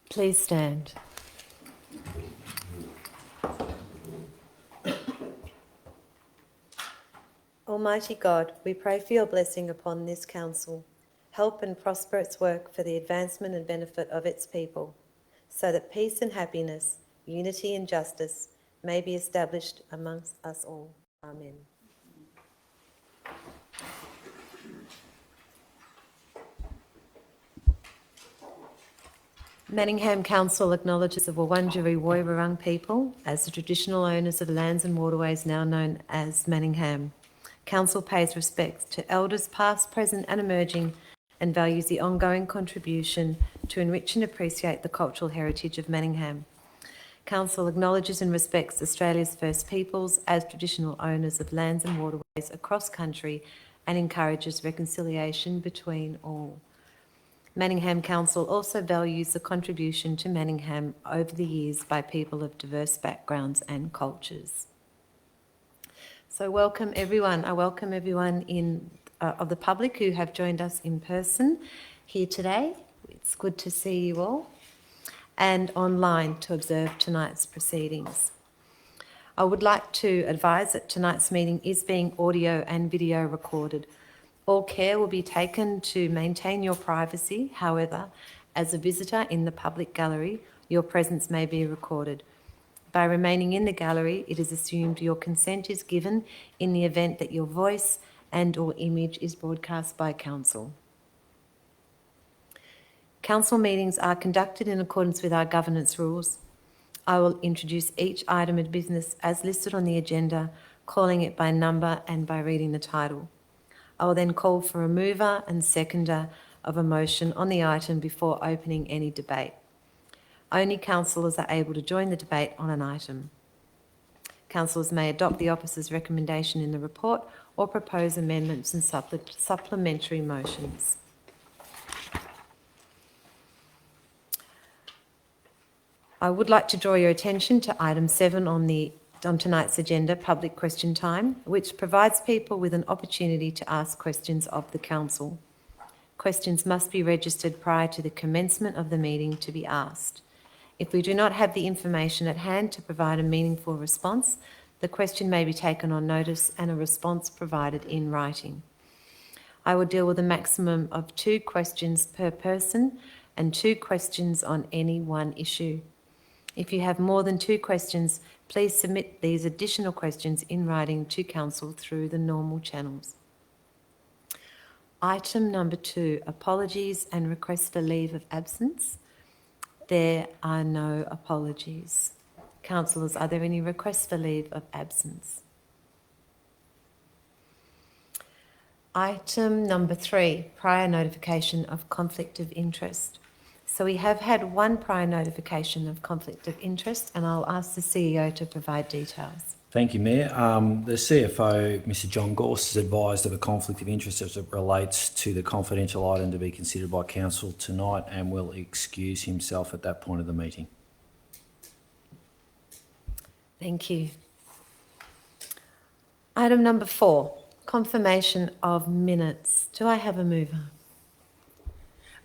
Please stand. Almighty God, we pray for your blessing upon this council. Help and prosper its work for the advancement and benefit of its people, so that peace and happiness, unity and justice may be established amongst us all. Amen. Manningham Council acknowledges the Wurundjeri Woiwurrung people as the traditional owners of lands and waterways now known as Manningham. Council pays respects to elders past, present and emerging, and values the ongoing contribution to enrich and appreciate the cultural heritage of Manningham. Council acknowledges and respects Australia's First Peoples as traditional owners of lands and waterways across country and encourages reconciliation between all. Manningham Council also values the contribution to Manningham over the years by people of diverse backgrounds and cultures. So welcome everyone. I welcome everyone of the public who have joined us in person here today. It's good to see you all, and online to observe tonight's proceedings. I would like to advise that tonight's meeting is being audio and video recorded. All care will be taken to maintain your privacy. However, as a visitor in the public gallery, your presence may be recorded. By remaining in the gallery, it is assumed your consent is given in the event that your voice and/or image is broadcast by Council. Council meetings are conducted in accordance with our governance rules. I will introduce each item of business as listed on the agenda, calling it by number and by reading the title. I will then call for a mover and seconder of a motion on the item before opening any debate. Only councillors are able to join the debate on an item. Councillors may adopt the officer's recommendation in the report or propose amendments and supplementary motions. I would like to draw your attention to item 7 on tonight's agenda, public question time, which provides people with an opportunity to ask questions of the council. Questions must be registered prior to the commencement of the meeting to be asked. If we do not have the information at hand to provide a meaningful response, the question may be taken on notice and a response provided in writing. I will deal with a maximum of 2 questions per person and 2 questions on any one issue. If you have more than 2 questions, please submit these additional questions in writing to Council through the normal channels. Item number 2, apologies and requests for leave of absence. There are no apologies. Councillors, are there any requests for leave of absence? Item number 3, prior notification of conflict of interest. So we have had 1 prior notification of conflict of interest, and I'll ask the CEO to provide details. Thank you, Mayor. The CFO, Mr John Gorst, is advised of a conflict of interest as it relates to the confidential item to be considered by Council tonight and will excuse himself at that point of the meeting. Thank you. Item number 4, confirmation of minutes. Do I have a mover?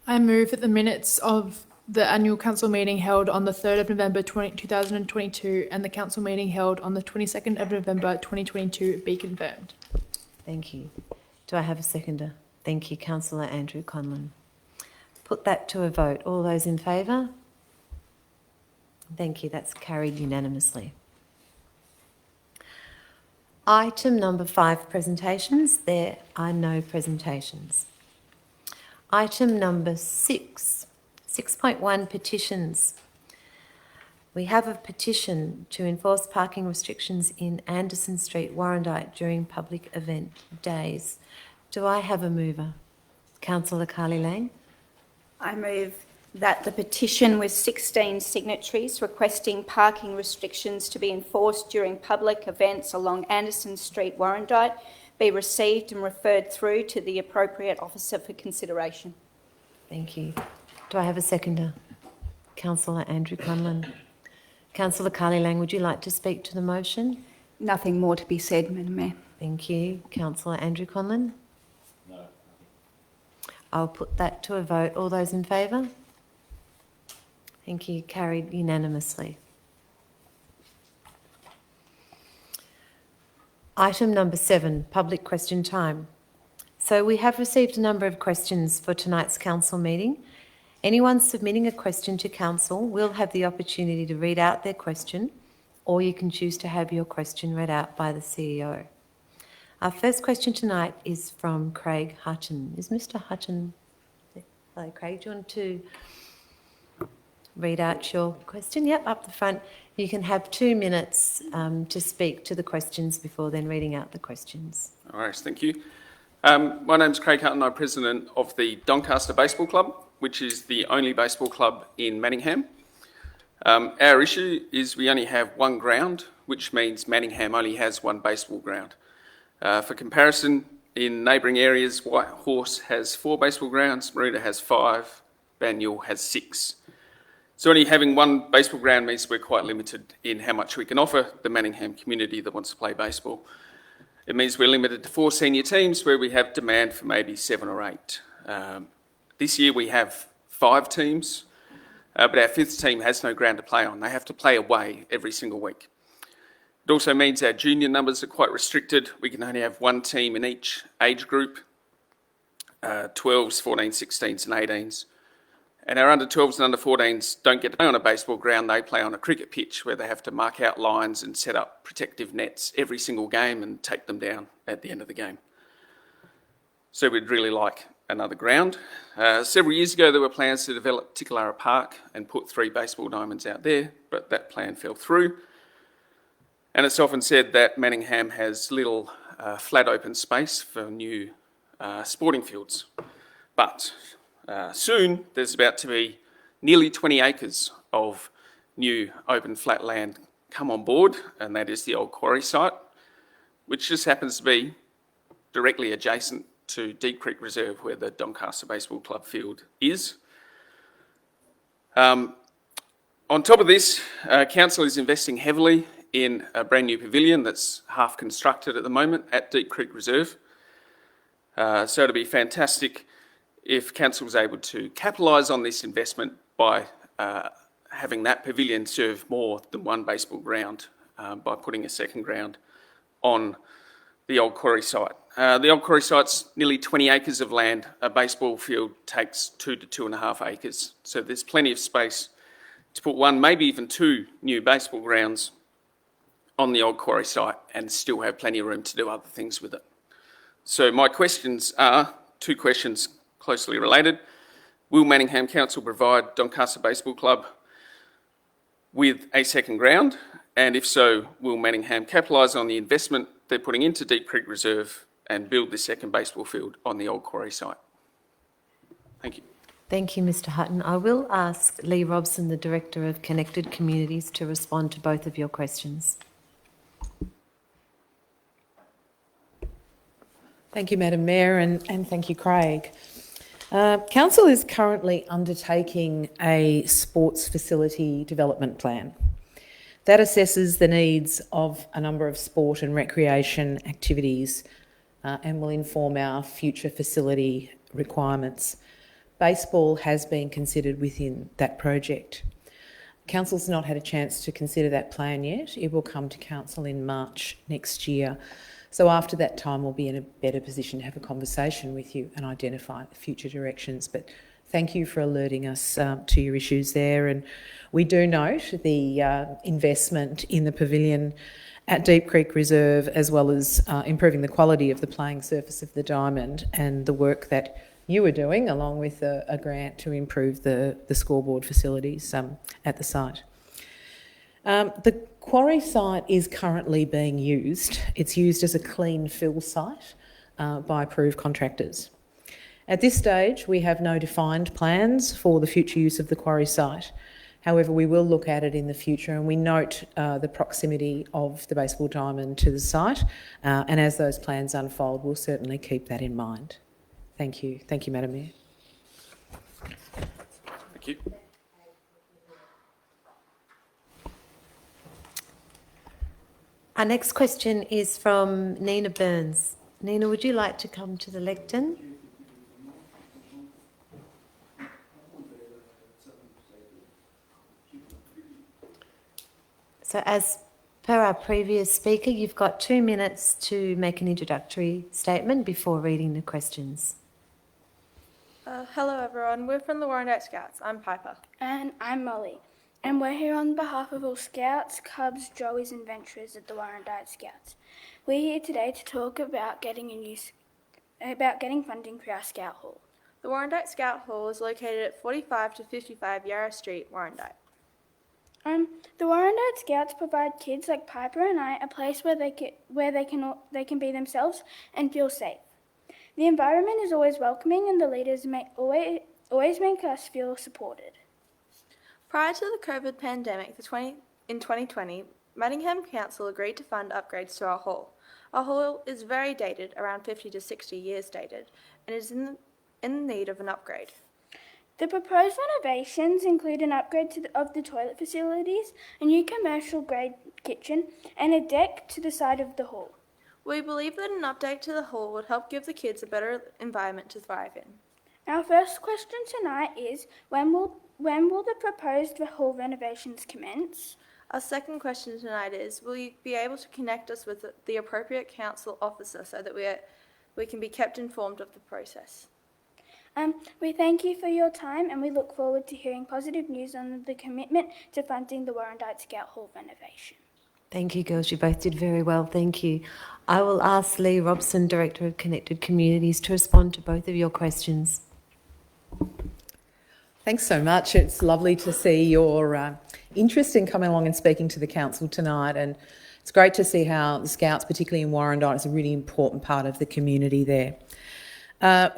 I move that the minutes of the annual council meeting held on the 3rd of November 2022 and the council meeting held on the 22nd of November 2022 be confirmed. Thank you. Do I have a seconder? Thank you, Councillor Andrew Conlon. Put that to a vote. All those in favour? Thank you. That's carried unanimously. Item number 5, presentations. There are no presentations. Item number 6, 6.1, petitions. We have a petition to enforce parking restrictions in Anderson Street, Warrandyte during public event days. Do I have a mover? Councillor Carly Lang. I move that the petition with 16 signatories requesting parking restrictions to be enforced during public events along Anderson Street, Warrandyte, be received and referred through to the appropriate officer for consideration. Thank you. Do I have a seconder? Councillor Andrew Conlon. Councillor Carly Lang, would you like to speak to the motion? Nothing more to be said, Madam Mayor. Thank you. Councillor Andrew Conlon? No. I'll put that to a vote. All those in favour? Thank you. Carried unanimously. Item number 7, public question time. So we have received a number of questions for tonight's council meeting. Anyone submitting a question to council will have the opportunity to read out their question, or you can choose to have your question read out by the CEO. Our first question tonight is from Craig Hutton. Is Mr. Hutton? Hello, Craig. Do you want to read out your question? Yep, up the front. You can have 2 minutes to speak to the questions before then reading out the questions. All right, thank you. My name's Craig Hutton. I'm president of the Doncaster Baseball Club, which is the only baseball club in Manningham. Our issue is we only have one ground, which means Manningham only has one baseball ground. For comparison, in neighbouring areas, White Horse has 4 baseball grounds, Maroota has 5, Banyule has 6. So only having one baseball ground means we're quite limited in how much we can offer the Manningham community that wants to play baseball. It means we're limited to 4 senior teams where we have demand for maybe 7 or 8. This year we have 5 teams, but our 5th team has no ground to play on. They have to play away every single week. It also means our junior numbers are quite restricted. We can only have 1 team in each age group, 12s, 14s, 16s and 18s. And our under 12s and under 14s don't get to play on a baseball ground. They play on a cricket pitch where they have to mark out lines and set up protective nets every single game and take them down at the end of the game. So we'd really like another ground. Several years ago, there were plans to develop Tikalara Park and put 3 baseball diamonds out there, but that plan fell through. And it's often said that Manningham has little flat open space for new sporting fields. But soon there's about to be nearly 20 acres of new open flat land come on board, and that is the old quarry site, which just happens to be directly adjacent to Deep Creek Reserve where the Doncaster Baseball Club field is. On top of this, council is investing heavily in a brand new pavilion that's half constructed at the moment at Deep Creek Reserve. So it'd be fantastic if council was able to capitalise on this investment by having that pavilion serve more than one baseball ground by putting a second ground on the old quarry site. The old quarry site's nearly 20 acres of land. A baseball field takes 2 to 2.5 acres. So there's plenty of space to put 1, maybe even 2 new baseball grounds on the old quarry site and still have plenty of room to do other things with it. So my questions are 2 questions closely related. Will Manningham Council provide Doncaster Baseball Club with a second ground? And if so, will Manningham capitalise on the investment they're putting into Deep Creek Reserve and build the second baseball field on the old quarry site? Thank you. Thank you, Mr. Hutton. I will ask Lee Robson, the Director of Connected Communities, to respond to both of your questions. Thank you, Madam Mayor, and thank you, Craig. Council is currently undertaking a sports facility development plan that assesses the needs of a number of sport and recreation activities and will inform our future facility requirements. Baseball has been considered within that project. Council's not had a chance to consider that plan yet. It will come to Council in March next year. So after that time, we'll be in a better position to have a conversation with you and identify future directions. But thank you for alerting us to your issues there. And we do note the investment in the pavilion at Deep Creek Reserve, as well as improving the quality of the playing surface of the diamond and the work that you are doing, along with a grant to improve the scoreboard facilities at the site. The quarry site is currently being used. It's used as a clean fill site by approved contractors. At this stage, we have no defined plans for the future use of the quarry site. However, we will look at it in the future, and we note the proximity of the baseball diamond to the site, and as those plans unfold, we'll certainly keep that in mind. Thank you. Thank you, Madam Mayor. Thank you. Our next question is from Nina Burns. Nina, would you like to come to the lectern? So as per our previous speaker, you've got 2 minutes to make an introductory statement before reading the questions. Hello everyone, we're from the Warrandyte Scouts. I'm Piper. And I'm Molly, and we're here on behalf of all Scouts, Cubs, Joeys and Venturers at the Warrandyte Scouts. We're here today to talk about getting funding for our Scout Hall. The Warrandyte Scout Hall is located at 45 to 55 Yarra Street, Warrandyte. The Warrandyte Scouts provide kids like Piper and I a place where they can be themselves and feel safe. The environment is always welcoming, and the leaders always make us feel supported. Prior to the COVID pandemic in 2020, Manningham Council agreed to fund upgrades to our hall. Our hall is very dated, around 50 to 60 years dated, and is in need of an upgrade. The proposed renovations include an upgrade of the toilet facilities, a new commercial-grade kitchen, and a deck to the side of the hall. We believe that an update to the hall would help give the kids a better environment to thrive in. Our first question tonight is, when will the proposed hall renovations commence? Our second question tonight is, will you be able to connect us with the appropriate council officer so that we can be kept informed of the process? We thank you for your time, and we look forward to hearing positive news on the commitment to funding the Warrandyte Scout Hall renovation. Thank you, girls. You both did very well. Thank you. I will ask Lee Robson, Director of Connected Communities, to respond to both of your questions. Thanks so much. It's lovely to see your interest in coming along and speaking to the council tonight, and it's great to see how the Scouts, particularly in Warrandyte, is a really important part of the community there.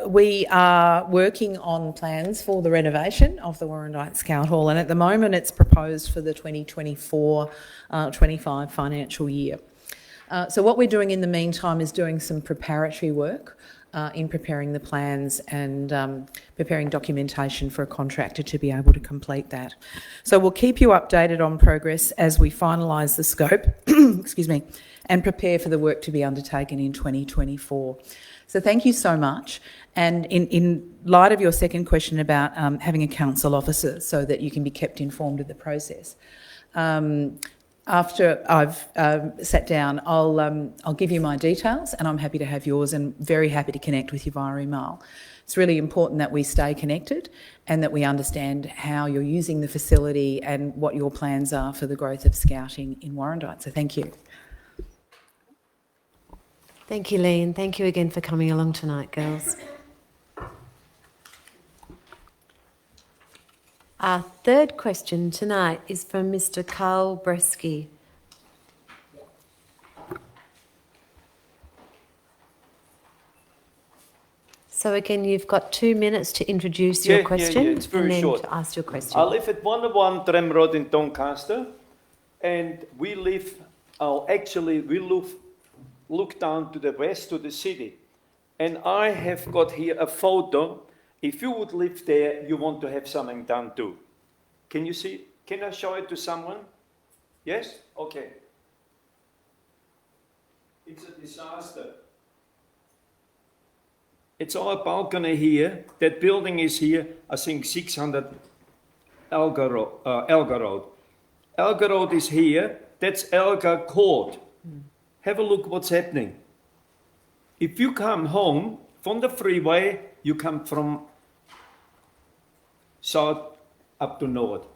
We are working on plans for the renovation of the Warrandyte Scout Hall, and at the moment it's proposed for the 2024-25 financial year. So what we're doing in the meantime is doing some preparatory work in preparing the plans and preparing documentation for a contractor to be able to complete that. So we'll keep you updated on progress as we finalise the scope excuse me, and prepare for the work to be undertaken in 2024. So thank you so much. And in light of your second question about having a council officer so that you can be kept informed of the process, after I've sat down, I'll give you my details, and I'm happy to have yours, and very happy to connect with you via email. It's really important that we stay connected and that we understand how you're using the facility and what your plans are for the growth of scouting in Warrandyte. So thank you. Thank you, Lee, and thank you again for coming along tonight, girls. Our third question tonight is from Mr. Carl Bresky. So again, you've got 2 minutes to introduce your question it's very and then short. to ask your question. I live at 101 Tram Road in Doncaster, and we look down to the west to the city. And I have got here a photo. If you would live there, you want to have something done too. Can you see? Can I show it to someone? Yes? Okay. It's a disaster. It's our balcony here. That building is here, I think 600 Elgar Road. Elgar Road is here. That's Elgar Court. Have a look what's happening. If you come home from the freeway, you come from south up to north.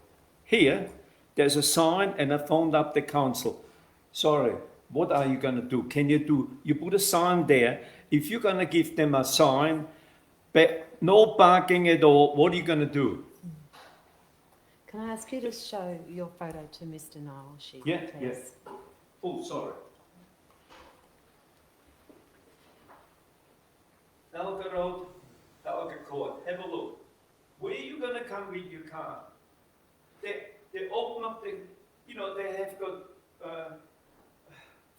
Here, there's a sign, and I phoned up the council. Sorry, what are you going to do? You put a sign there. If you're going to give them a sign, but no parking at all, what are you going to do? Can I ask you to show your photo to Mr. Niall Sheep, Yeah, please? yes. Oh, sorry. Elgar Road, Elgar Court. Have a look. Where are you going to come with your car? They open up they have got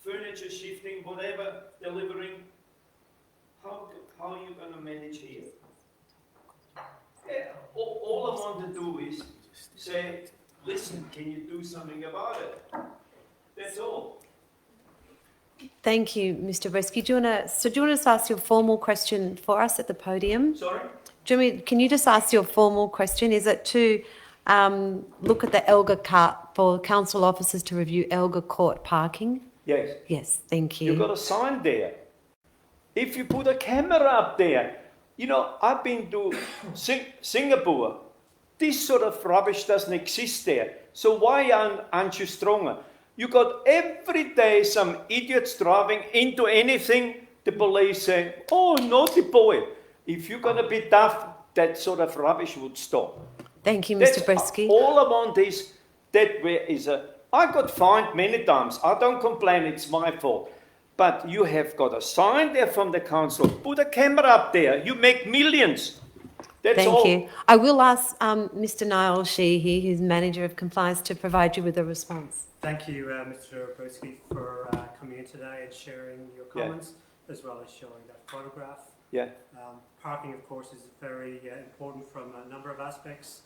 furniture shifting, whatever, delivering. How are you going to manage here? Yeah, all I want to do is say, listen, can you do something about it? That's all. Thank you, Mr. Bresky. Do you want to ask your formal question for us at the podium? Sorry? Can you just ask your formal question? Is it to look at the Elgar cart for council officers to review Elgar Court parking? Yes. Yes, thank You you. got a sign there. If you put a camera up there, you know, I've been to Singapore. This sort of rubbish doesn't exist there. So why aren't you stronger? You got every day some idiots driving into anything. The police say, "Oh, naughty boy." If you're going to be tough, that sort of rubbish would stop. Thank you, Mr. That's Bresky. all I want is that where is a. I got fined many times. I don't complain. It's my fault. But you have got a sign there from the council. Put a camera up there. You make millions. That's all. Thank you. I will ask Mr. Niall Sheehy, who's Manager of Compliance, to provide you with a response. Thank you, Mr. Brodsky, for coming in today and sharing your comments, as well as showing that photograph. Yeah. Parking, of course, is very important from a number of aspects.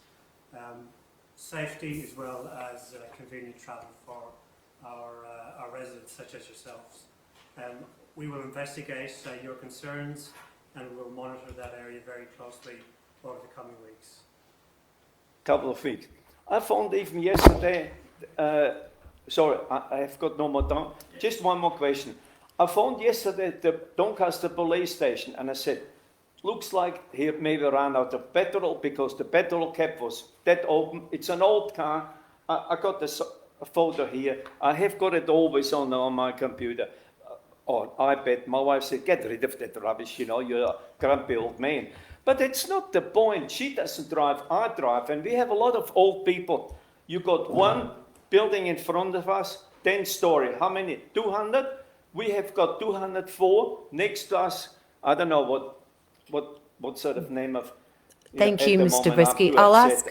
Safety, as well as convenient travel for our residents, such as yourselves. We will investigate your concerns, and we will monitor that area very closely over the coming weeks. Couple of weeks. I found even yesterday, sorry, I have got no more time. Just one more question. I found yesterday the Doncaster police station, and I said, looks like he maybe ran out of petrol because the petrol cap was that open. It's an old car. I got a photo here. I have got it always on my computer or iPad. My wife said, get rid of that rubbish, you know, you're a grumpy old man. But it's not the point. She doesn't drive, I drive, and we have a lot of old people. You got one building in front of us, 10-story. How many? 200? We have got 204 next to us. I don't know what sort of name of. Thank you, Mr. moment, Bresky. I'll ask.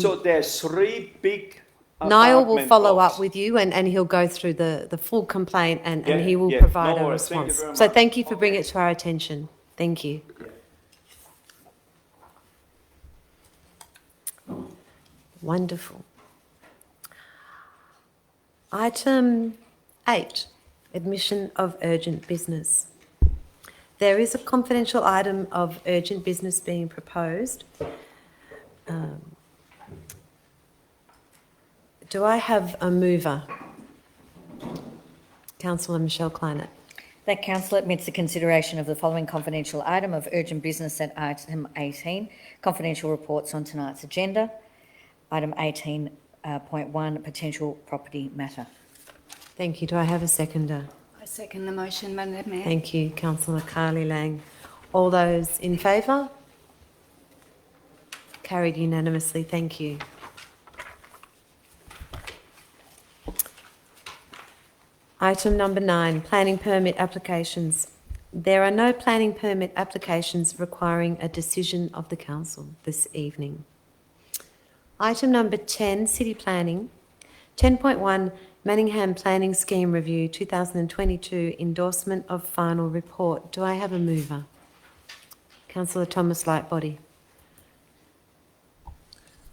So there's 3 big. Niall will follow blocks. up with you, and he'll go through the full complaint, and Yeah, he will yeah, provide no a worries. Thank you response. very So much. thank you for bringing it to our attention. Thank you. Wonderful. Item 8, admission of urgent business. There is a confidential item of urgent business being proposed. Do I have a mover? Councillor Michelle Kleinert. That council admits the consideration of the following confidential item of urgent business at item 18, confidential reports on tonight's agenda. Item 18.1, potential property matter. Thank you. Do I have a seconder? I second the motion, Madam Mayor. Thank you, Councillor Carly Lang. All those in favour? Carried unanimously. Thank you. Item number 9, planning permit applications. There are no planning permit applications requiring a decision of the council this evening. Item number 10, city planning. 10.1, Manningham Planning Scheme Review 2022, endorsement of final report. Do I have a mover? Councillor Thomas Lightbody.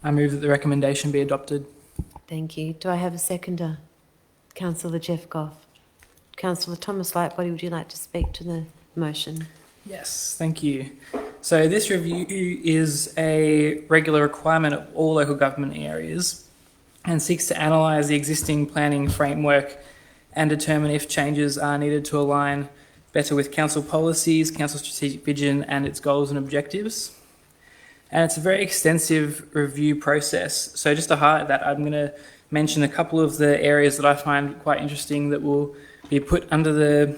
I move that the recommendation be adopted. Thank you. Do I have a seconder? Councillor Jeff Goff. Councillor Thomas Lightbody, would you like to speak to the motion? Yes, thank you. So this review is a regular requirement of all local government areas and seeks to analyse the existing planning framework and determine if changes are needed to align better with council policies, council strategic vision and its goals and objectives. And it's a very extensive review process. So just to highlight that, I'm going to mention a couple of the areas that I find quite interesting that will be put under the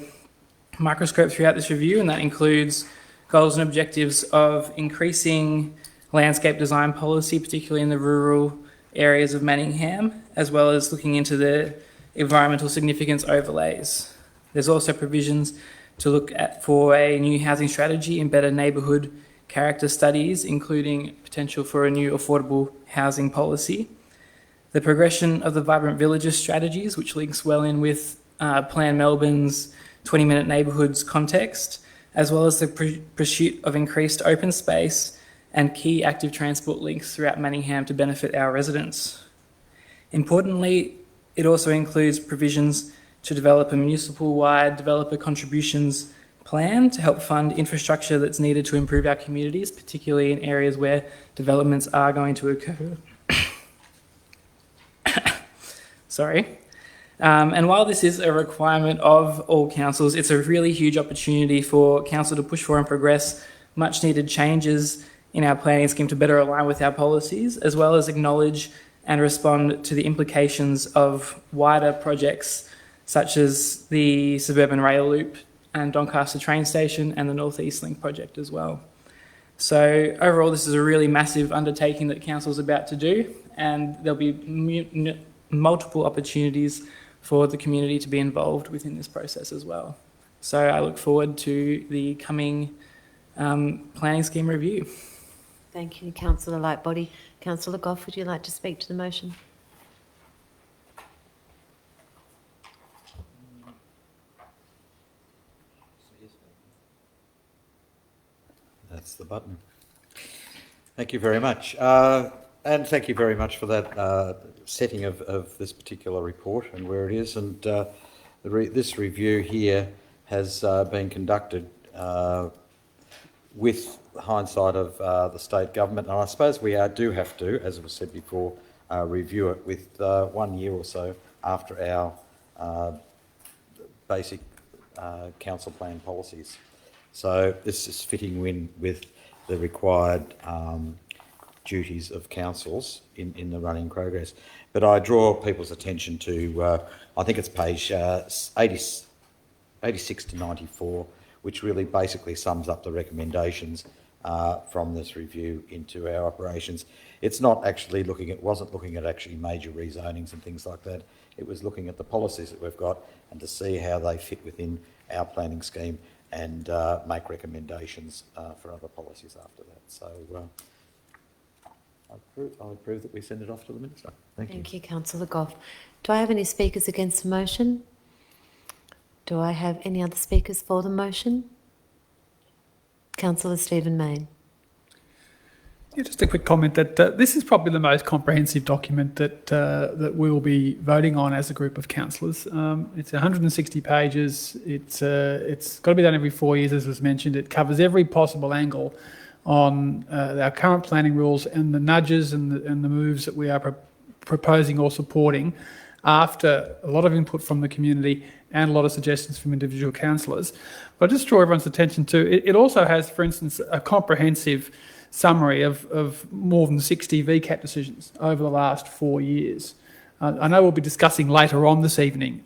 microscope throughout this review, and that includes goals and objectives of increasing landscape design policy, particularly in the rural areas of Manningham, as well as looking into the environmental significance overlays. There's also provisions to look at for a new housing strategy and better neighbourhood character studies, including potential for a new affordable housing policy. The progression of the Vibrant Villages strategies, which links well in with Plan Melbourne's 20-minute neighbourhoods context, as well as the pursuit of increased open space and key active transport links throughout Manningham to benefit our residents. Importantly, it also includes provisions to develop a municipal-wide developer contributions plan to help fund infrastructure that's needed to improve our communities, particularly in areas where developments are going to occur. And while this is a requirement of all councils, it's a really huge opportunity for council to push for and progress much needed changes in our planning scheme to better align with our policies, as well as acknowledge and respond to the implications of wider projects such as the suburban rail loop and Doncaster train station and the North East Link project as well. So overall, this is a really massive undertaking that council's about to do, and there'll be multiple opportunities for the community to be involved within this process as well. So I look forward to the coming planning scheme review. Thank you, Councillor Lightbody. Councillor Gough, would you like to speak to the motion? That's the button. Thank you very much. And thank you very much for that setting of this particular report and where it is. And this review here has been conducted with hindsight of the state government. And I suppose we do have to, as was said before, review it with 1 year or so after our basic council plan policies. So this is fitting in with the required duties of councils in the running progress. But I draw people's attention to, I think it's page 86 to 94, which really basically sums up the recommendations from this review into our operations. It's not actually wasn't looking at actually major rezonings and things like that. It was looking at the policies that we've got and to see how they fit within our planning scheme and make recommendations for other policies after that. So I approve that we send it off to the Minister. Thank you, Councillor Gough. Do I have any speakers against the motion? Do I have any other speakers for the motion? Councillor Stephen Mayne. Yeah, just a quick comment that this is probably the most comprehensive document that we will be voting on as a group of councillors. It's 160 pages. It's got to be done every 4 years, as was mentioned. It covers every possible angle on our current planning rules and the nudges and the moves that we are proposing or supporting after a lot of input from the community and a lot of suggestions from individual councillors. But I just draw everyone's attention to, it also has, for instance, a comprehensive summary of more than 60 VCAT decisions over the last 4 years. I know we'll be discussing later on this evening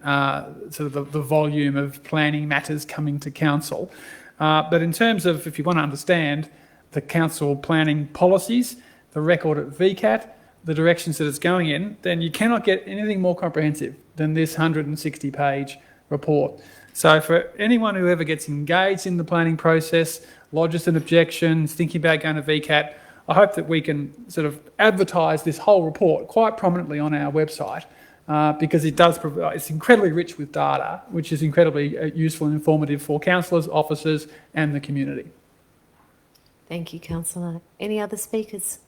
sort of the volume of planning matters coming to council. But in terms of, if you want to understand the council planning policies, the record at VCAT, the directions that it's going in, then you cannot get anything more comprehensive than this 160-page report. So for anyone who ever gets engaged in the planning process, lodges an objection, thinking about going to VCAT, I hope that we can sort of advertise this whole report quite prominently on our website because it does provide, it's incredibly rich with data, which is incredibly useful and informative for councillors, officers and the community. Thank you, Councillor. Any other speakers?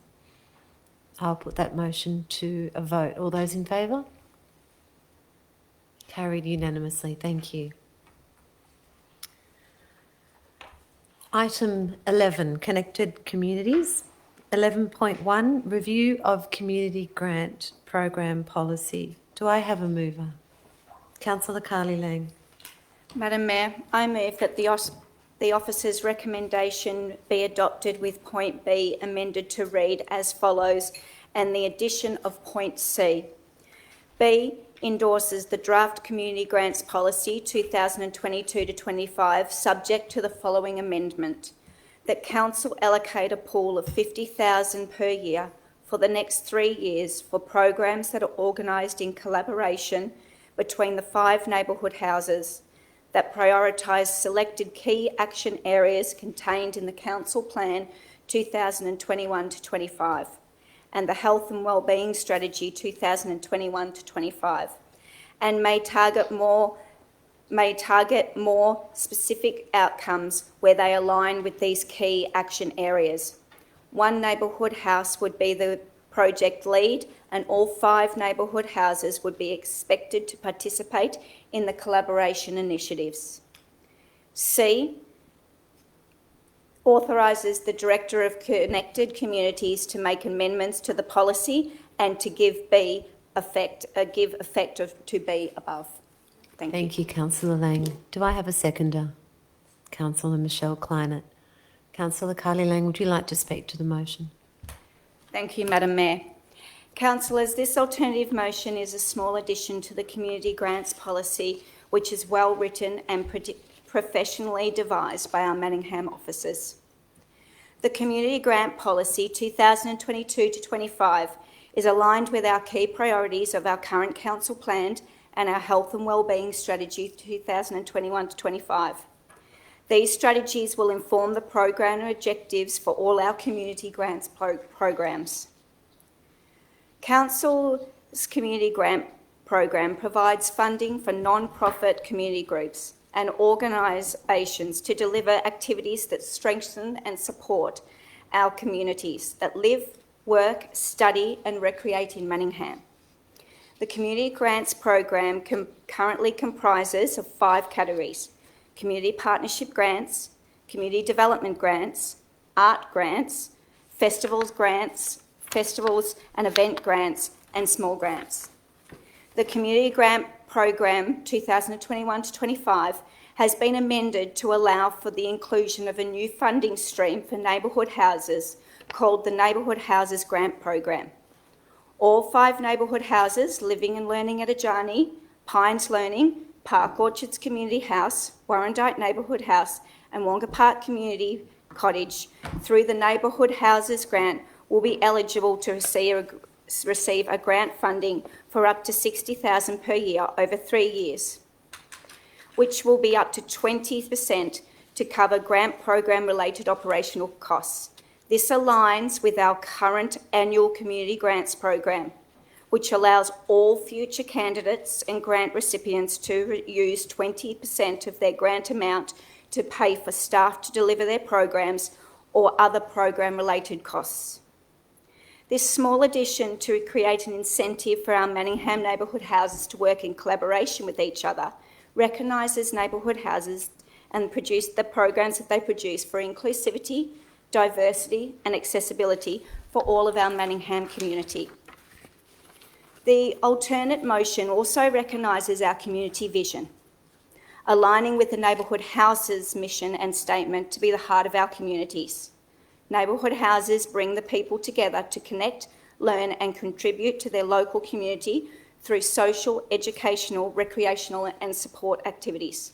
I'll put that motion to a vote. All those in favour? Carried unanimously. Thank you. Item 11, Connected Communities. 11.1, Review of Community Grant Program Policy. Do I have a mover? Councillor Carly Lang. Madam Mayor, I move that the officer's recommendation be adopted with point B amended to read as follows, and the addition of point C. B endorses the draft Community Grants Policy 2022-25 subject to the following amendment: that Council allocate a pool of $50,000 per year for the next 3 years for programs that are organised in collaboration between the 5 neighbourhood houses that prioritise selected key action areas contained in the Council Plan 2021-25 and the Health and Wellbeing Strategy 2021-25, and may target more specific outcomes where they align with these key action areas. 1 neighbourhood house would be the project lead, and all 5 neighbourhood houses would be expected to participate in the collaboration initiatives. C, authorises the Director of Connected Communities to make amendments to the policy and to give B give effect of to be above. Thank you. Thank you, Councillor Lang. Do I have a seconder? Councillor Michelle Kleinert. Councillor Carly Lang, would you like to speak to the motion? Thank you, Madam Mayor. Councillors, this alternative motion is a small addition to the community grants policy, which is well written and professionally devised by our Manningham officers. The community grant policy 2022 to 25 is aligned with our key priorities of our current council plan and our health and wellbeing strategy 2021 to 25. These strategies will inform the program and objectives for all our community grants programs. Council's community grant program provides funding for non-profit community groups and organisations to deliver activities that strengthen and support our communities that live, work, study and recreate in Manningham. The Community Grants Program currently comprises of 5 categories: Community Partnership Grants, Community Development Grants, Art Grants, Festivals and Event Grants and Small Grants. The Community Grant Program 2021 to 25 has been amended to allow for the inclusion of a new funding stream for neighbourhood houses called the Neighbourhood Houses Grant Program. All 5 neighbourhood houses, Living and Learning at Ajani, Pines Learning, Park Orchards Community House, Warrandyte Neighbourhood House and Wonga Park Community Cottage, through the Neighbourhood Houses Grant, will be eligible to receive a grant funding for up to $60,000 per year over 3 years, which will be up to 20% to cover grant program related operational costs. This aligns with our current annual community grants program, which allows all future candidates and grant recipients to use 20% of their grant amount to pay for staff to deliver their programs or other program related costs. This small addition to create an incentive for our Manningham neighbourhood houses to work in collaboration with each other recognises neighbourhood houses and produce the programs that they produce for inclusivity, diversity and accessibility for all of our Manningham community. The alternate motion also recognises our community vision, aligning with the neighbourhood houses mission and statement to be the heart of our communities. Neighbourhood houses bring the people together to connect, learn and contribute to their local community through social, educational, recreational and support activities.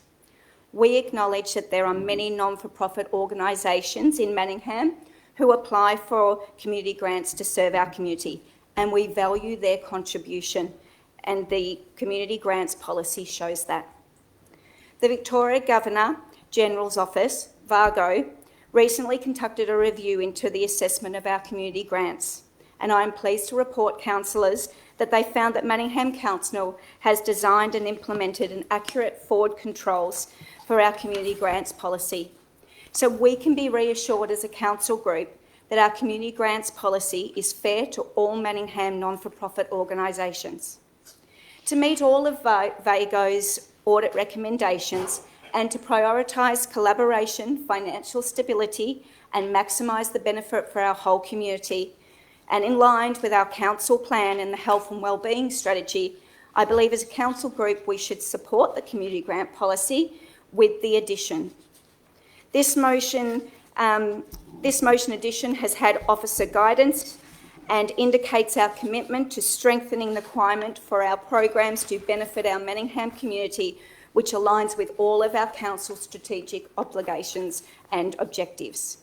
We acknowledge that there are many non-for-profit organisations in Manningham who apply for community grants to serve our community, and we value their contribution, and the community grants policy shows that. The Victoria Governor-General's Office, VAGO, recently conducted a review into the assessment of our community grants, and I am pleased to report, councillors, that they found that Manningham Council has designed and implemented an accurate forward controls for our community grants policy. So we can be reassured as a council group that our community grants policy is fair to all Manningham non-for-profit organisations. To meet all of VAGO's audit recommendations and to prioritise collaboration, financial stability and maximise the benefit for our whole community, and in line with our council plan and the health and wellbeing strategy, I believe as a council group we should support the community grant policy with the addition. This motion addition has had officer guidance and indicates our commitment to strengthening the requirement for our programs to benefit our Manningham community, which aligns with all of our council's strategic obligations and objectives.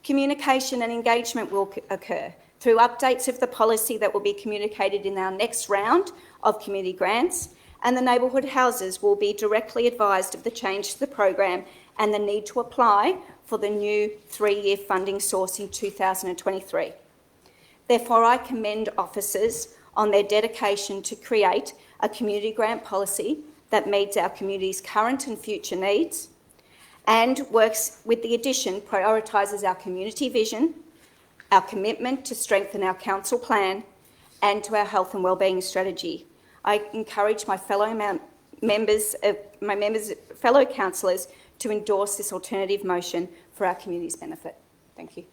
Communication and engagement will occur through updates of the policy that will be communicated in our next round of community grants, and the neighbourhood houses will be directly advised of the change to the program and the need to apply for the new 3-year funding source in 2023. Therefore, I commend officers on their dedication to create a community grant policy that meets our community's current and future needs and works with the addition, prioritises our community vision, our commitment to strengthen our council plan and to our health and wellbeing strategy. I encourage my fellow councillors to endorse this alternative motion for our community's benefit. Thank you.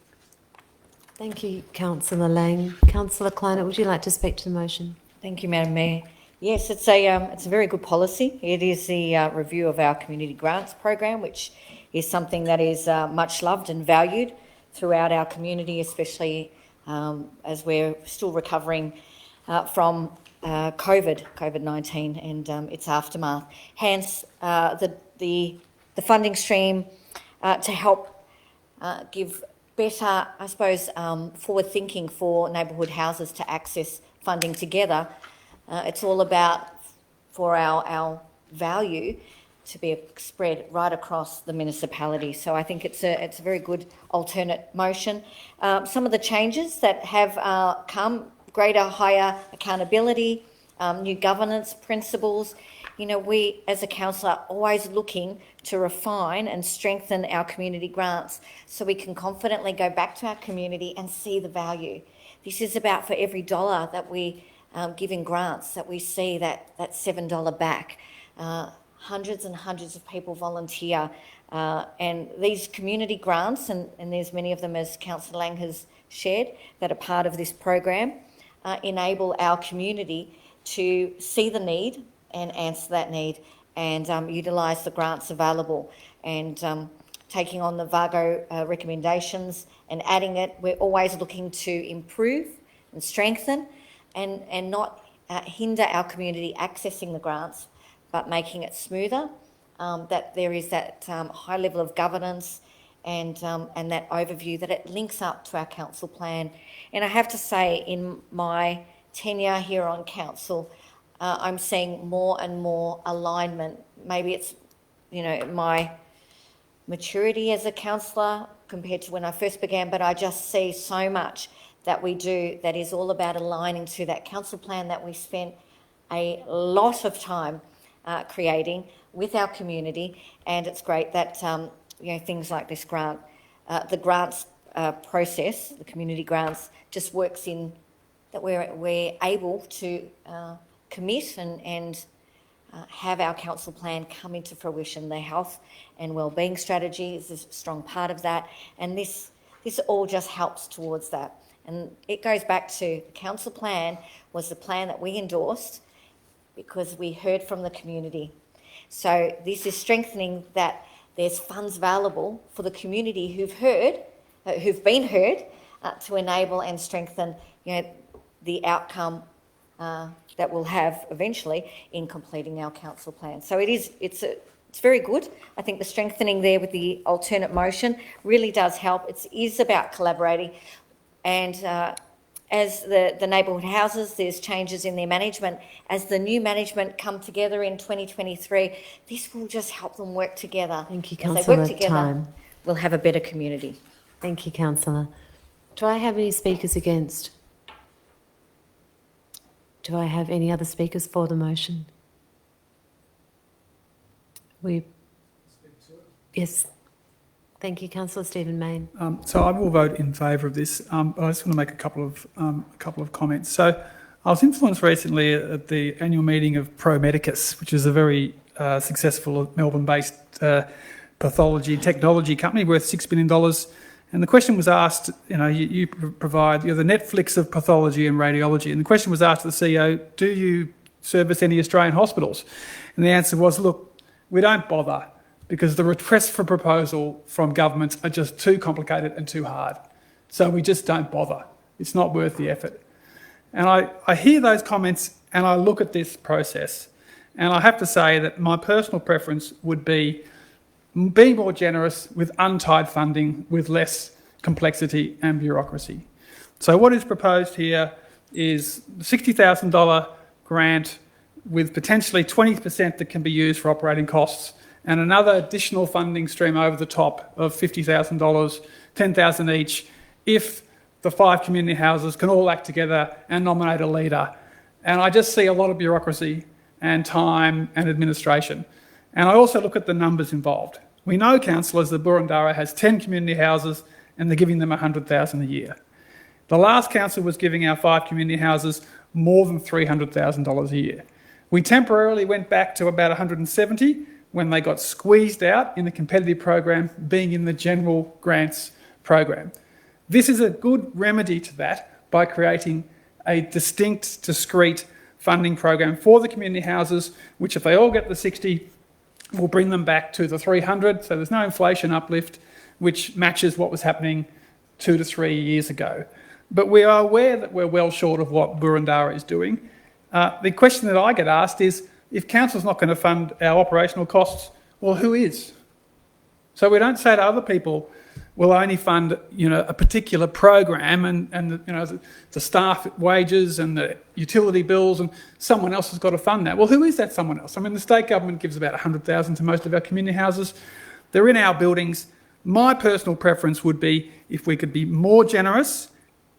Thank you, Councillor Lang. Councillor Kleiner, would you like to speak to the motion? Thank you, Madam Mayor. Yes, it's a very good policy. It is the review of our community grants program, which is something that is much loved and valued throughout our community, especially as we're still recovering from COVID-19 and its aftermath. Hence, the funding stream to help give better, I suppose, forward thinking for neighbourhood houses to access funding together. It's all about, for our value, to be spread right across the municipality. So I think it's a very good alternate motion. Some of the changes that have come: greater, higher accountability, new governance principles. You know, we as a council are always looking to refine and strengthen our community grants so we can confidently go back to our community and see the value. This is about, for every dollar that we give in grants, that we see that $7 back. Hundreds and hundreds of people volunteer, and these community grants, and there's many of them, as Councillor Lang has shared, that are part of this program, enable our community to see the need and answer that need, and utilise the grants available. And taking on the VAGO recommendations and adding it, we're always looking to improve and strengthen and not hinder our community accessing the grants, but making it smoother, that there is that high level of governance and that overview, that it links up to our council plan. And I have to say, in my tenure here on council, I'm seeing more and more alignment. Maybe it's, you know, my maturity as a councillor compared to when I first began, but I just see so much that we do that is all about aligning to that council plan that we spent a lot of time creating with our community. And it's great that you know, things like this grant, the grants process, the community grants, just works in that we're able to commit and have our council plan come into fruition. The health and wellbeing strategy is a strong part of that, and this all just helps towards that. And it goes back to the council plan was the plan that we endorsed because we heard from the community. So this is strengthening that there's funds available for the community who've been heard, to enable and strengthen, you know, the outcome that we'll have eventually in completing our council plan. So it's very good. I think the strengthening there with the alternate motion really does help. It is about collaborating, and as the neighbourhood houses, there's changes in their management. As the new management come together in 2023, this will just help them work together. Thank you, As they Councillor. work together, we'll have a better community. Thank you, Councillor. Do I have any speakers against? Do I have any other speakers for the motion? Yes. Thank you, Councillor Stephen Mayne. So I will vote in favour of this. But I just want to make a couple of comments. So I was influenced recently at the annual meeting of Pro Medicus, which is a very successful Melbourne-based pathology technology company worth $6 billion. And the question was asked, you know, you provide, you're the Netflix of pathology and radiology. And the question was asked to the CEO, do you service any Australian hospitals? And the answer was, look, we don't bother because the requests for proposal from governments are just too complicated and too hard. So we just don't bother. It's not worth the effort. And I hear those comments and I look at this process, and I have to say that my personal preference would be more generous with untied funding, with less complexity and bureaucracy. So what is proposed here is a $60,000 grant with potentially 20% that can be used for operating costs, and another additional funding stream over the top of $50,000, $10,000 each, if the 5 community houses can all act together and nominate a leader. And I just see a lot of bureaucracy and time and administration. And I also look at the numbers involved. We know, councillors, that Burundara has 10 community houses and they're giving them $100,000 a year. The last council was giving our 5 community houses more than $300,000 a year. We temporarily went back to about 170 when they got squeezed out in the competitive program, being in the general grants program. This is a good remedy to that by creating a distinct, discrete funding program for the community houses, which if they all get the 60, will bring them back to the 300. So there's no inflation uplift, which matches what was happening 2 to 3 years ago. But we are aware that we're well short of what Burundara is doing. The question that I get asked is, if council's not going to fund our operational costs, well, who is? So we don't say to other people, we'll only fund, a particular program and the staff wages and the utility bills, and someone else has got to fund that. Well, who is that someone else? I mean, the state government gives about 100,000 to most of our community houses. They're in our buildings. My personal preference would be if we could be more generous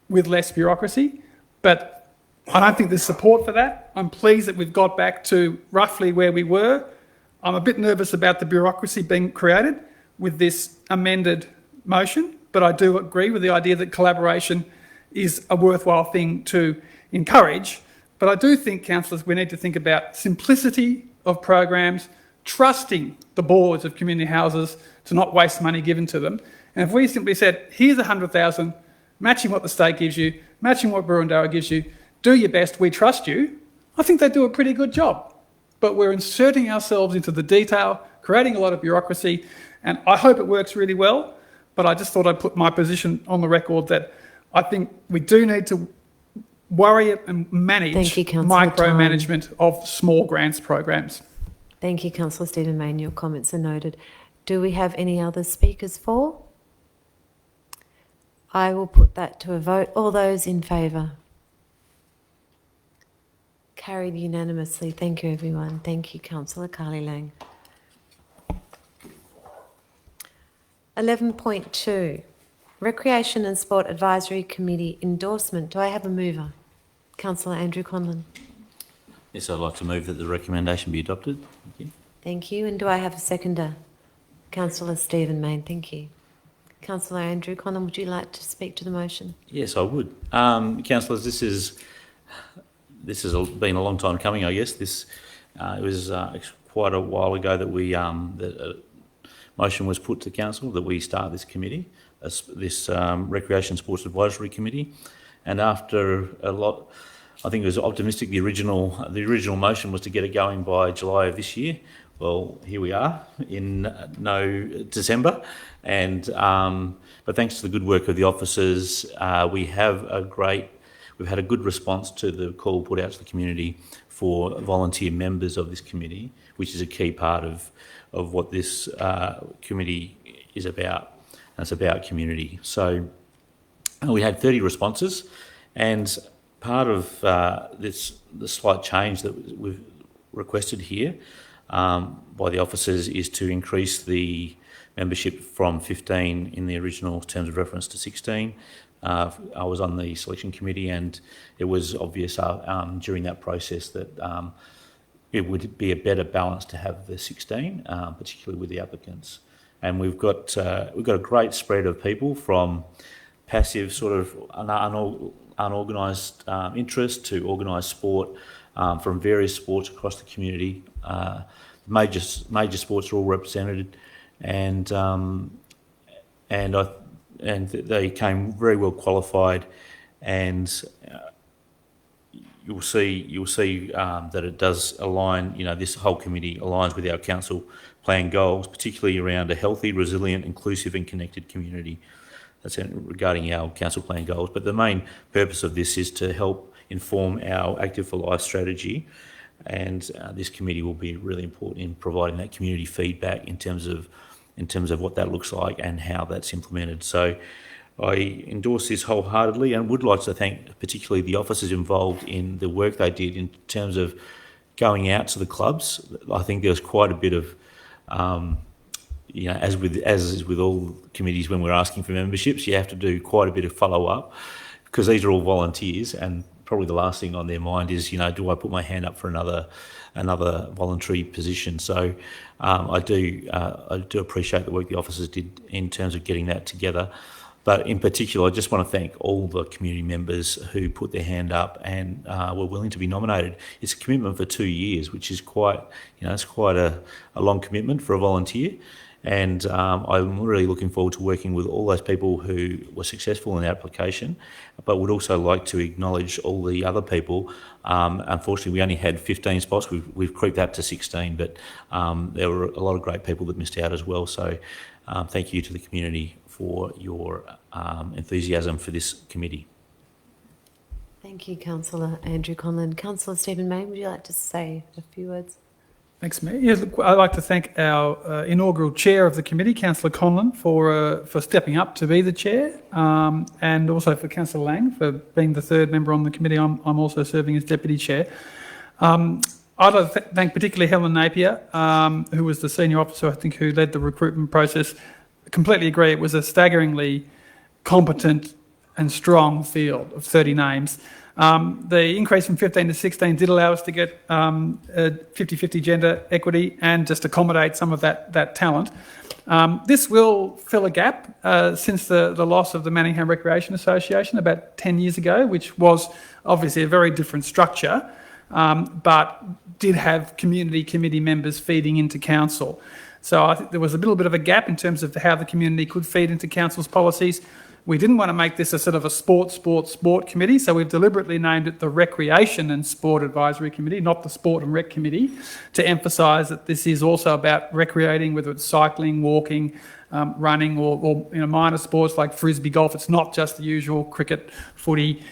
with less bureaucracy, but I don't think there's support for that. I'm pleased that we've got back to roughly where we were. I'm a bit nervous about the bureaucracy being created with this amended motion, but I do agree with the idea that collaboration is a worthwhile thing to encourage. But I do think, councillors, we need to think about simplicity of programs, trusting the boards of community houses to not waste money given to them. And if we simply said, here's 100,000, matching what the state gives you, matching what Burundara gives you, do your best, we trust you, I think they do a pretty good job. But we're inserting ourselves into the detail, creating a lot of bureaucracy, and I hope it works really well, but I just thought I'd put my position on the record that I think we do need to worry and manage micromanagement of small grants programs. Thank you, Councillor Stephen Mayne. Your comments are noted. Do we have any other speakers for? I will put that to a vote. All those in favour? Carried unanimously. Thank you, everyone. Thank you, Councillor Carly Lang. 11.2, Recreation and Sport Advisory Committee endorsement. Do I have a mover? Councillor Andrew Conlon. Yes, I'd like to move that the recommendation be adopted. Thank you. Thank you. And do I have a seconder? Councillor Stephen Mayne. Thank you. Councillor Andrew Conlon, would you like to speak to the motion? Yes, I would. Councillors, this has been a long time coming, I guess. It was quite a while ago that motion was put to council that we start this committee, this Recreation Sports Advisory Committee, and after a lot, I think it was optimistic. The original motion was to get it going by July of this year. Well, here we are in December, and but thanks to the good work of the officers, we've had a good response to the call put out to the community for volunteer members of this committee, which is a key part of what this committee is about, and it's about community. So we had 30 responses, and part of the slight change that we've requested here by the officers is to increase the membership from 15 in the original terms of reference to 16. I was on the selection committee, and it was obvious during that process that it would be a better balance to have the 16, particularly with the applicants. And we've got a great spread of people from passive sort of unorganised interest to organised sport, from various sports across the community. Major sports are all represented, and they came very well qualified, and you'll see that it does align. This whole committee aligns with our council plan goals, particularly around a healthy, resilient, inclusive, and connected community. That's regarding our council plan goals. But the main purpose of this is to help inform our Active for Life strategy, and this committee will be really important in providing that community feedback in terms of what that looks like and how that's implemented. So I endorse this wholeheartedly, and would like to thank particularly the officers involved in the work they did in terms of going out to the clubs. I think there was quite a bit of, as is with all committees, when we're asking for memberships, you have to do quite a bit of follow-up, because these are all volunteers, and probably the last thing on their mind is, do I put my hand up for another voluntary position? So I do appreciate the work the officers did in terms of getting that together. But in particular, I just want to thank all the community members who put their hand up and were willing to be nominated. It's a commitment for 2 years, which is quite a long commitment for a volunteer. And I'm really looking forward to working with all those people who were successful in the application, but would also like to acknowledge all the other people. Unfortunately, we only had 15 spots. We've creeped up to 16, but there were a lot of great people that missed out as well. So thank you to the community for your enthusiasm for this committee. Thank you, Councillor Andrew Conlon. Councillor Stephen Mayne, would you like to say a few words? Thanks, Mayor. Yes, look, I'd like to thank our inaugural chair of the committee, Councillor Conlon, for stepping up to be the chair, and also for Councillor Lang for being the third member on the committee. I'm also serving as deputy chair. I'd like to thank particularly Helen Napier, who was the senior officer, I think, who led the recruitment process. I completely agree. It was a staggeringly competent and strong field of 30 names. The increase from 15 to 16 did allow us to get 50-50 gender equity and just accommodate some of that talent. This will fill a gap since the loss of the Manningham Recreation Association about 10 years ago, which was obviously a very different structure, but did have community committee members feeding into council. So I think there was a little bit of a gap in terms of how the community could feed into council's policies. We didn't want to make this a sort of a sport committee, so we've deliberately named it the Recreation and Sport Advisory Committee, not the Sport and Rec Committee, to emphasise that this is also about recreating, whether it's cycling, walking, running, or minor sports like frisbee golf. It's not just the usual cricket, footy,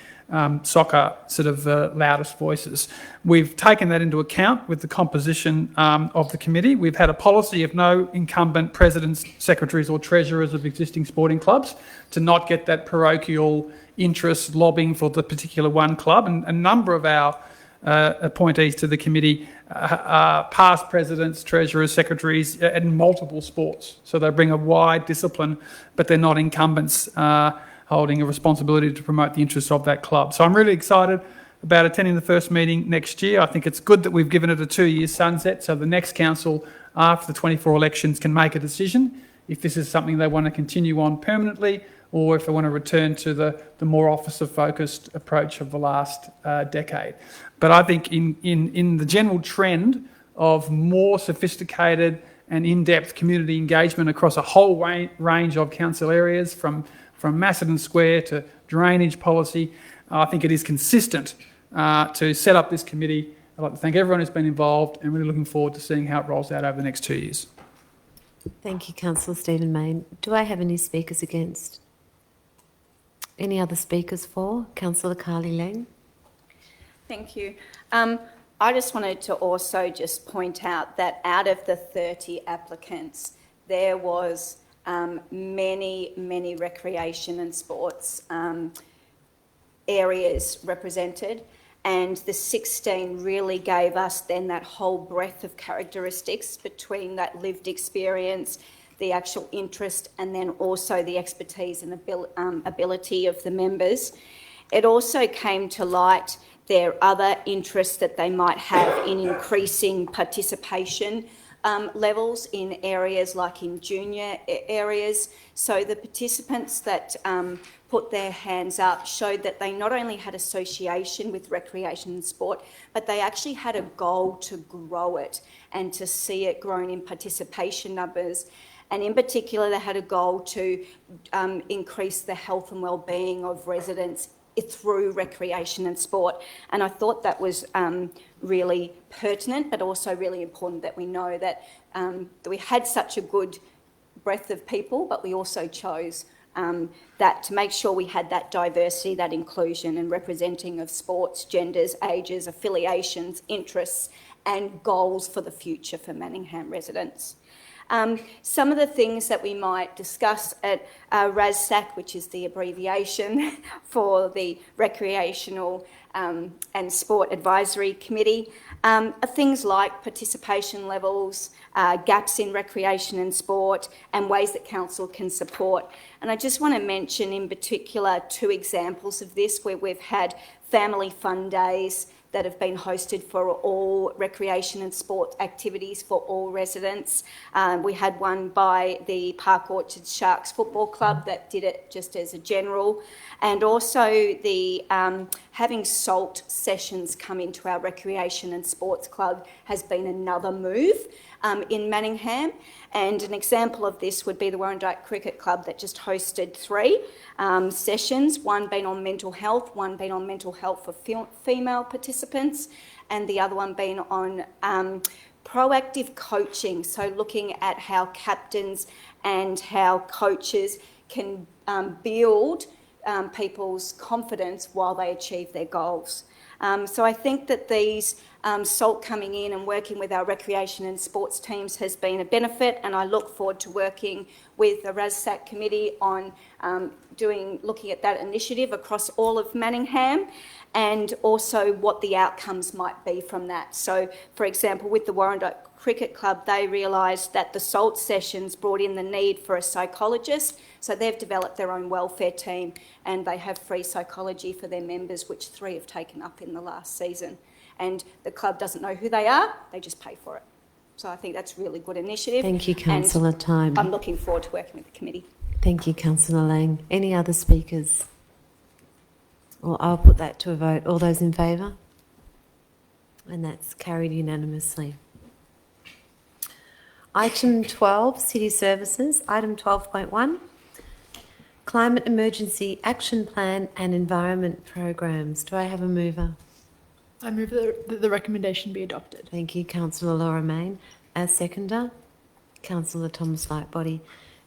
soccer sort of loudest voices. We've taken that into account with the composition of the committee. We've had a policy of no incumbent presidents, secretaries or treasurers of existing sporting clubs to not get that parochial interest lobbying for the particular one club. And a number of our appointees to the committee are past presidents, treasurers, secretaries in multiple sports. So they bring a wide discipline, but they're not incumbents holding a responsibility to promote the interests of that club. So I'm really excited about attending the first meeting next year. I think it's good that we've given it a 2-year sunset, so the next council after the 24 elections can make a decision if this is something they want to continue on permanently or if they want to return to the more officer-focused approach of the last decade. But I think in the general trend of more sophisticated and in-depth community engagement across a whole range of council areas, from Macedon Square to drainage policy, I think it is consistent to set up this committee. I'd like to thank everyone who's been involved and really looking forward to seeing how it rolls out over the next 2 years. Thank you, Councillor Stephen Mayne. Do I have any speakers against? Any other speakers for? Councillor Carly Lang. Thank you. I just wanted to also just point out that out of the 30 applicants, there was many recreation and sports areas represented, and the 16 really gave us then that whole breadth of characteristics between that lived experience, the actual interest, and then also the expertise and ability of the members. It also came to light their other interests that they might have in increasing participation levels in areas like in junior areas. So the participants that put their hands up showed that they not only had association with recreation and sport, but they actually had a goal to grow it and to see it grown in participation numbers. And in particular, they had a goal to increase the health and well-being of residents through recreation and sport. And I thought that was really pertinent, but also really important that we know that we had such a good breadth of people, but we also chose that to make sure we had that diversity, that inclusion and representing of sports, genders, ages, affiliations, interests and goals for the future for Manningham residents. Some of the things that we might discuss at RASSAC, which is the abbreviation for the Recreational and Sport Advisory Committee, are things like participation levels, gaps in recreation and sport, and ways that council can support. And I just want to mention in particular 2 examples of this where we've had family fun days that have been hosted for all recreation and sport activities for all residents. We had one by the Park Orchard Sharks Football Club that did it just as a general. And also the having salt sessions come into our recreation and sports club has been another move. in Manningham. And an example of this would be the Warrandyte Cricket Club that just hosted 3 sessions, one being on mental health, one being on mental health for female participants, and the other one being on proactive coaching, so looking at how captains and how coaches can build people's confidence while they achieve their goals. So I think that these SALT coming in and working with our recreation and sports teams has been a benefit, and I look forward to working with the RASSAC committee on looking at that initiative across all of Manningham, and also what the outcomes might be from that. So, for example, with the Warrandyte Cricket Club, they realised that the SALT sessions brought in the need for a psychologist, so they've developed their own welfare team, and they have free psychology for their members, which 3 have taken up in the last season. And the club doesn't know who they are, they just pay for it. So I think that's a really good initiative. Thank you, Councillor Time. I'm looking forward to working with the committee. Thank you, Councillor Lang. Any other speakers? Well, I'll put that to a vote. All those in favour? And that's carried unanimously. Item 12, City Services. Item 12.1, Climate Emergency Action Plan and Environment Programs. Do I have a mover? I move that the recommendation be adopted. Thank you, Councillor Laura Main. As seconder, Councillor Thomas Lightbody.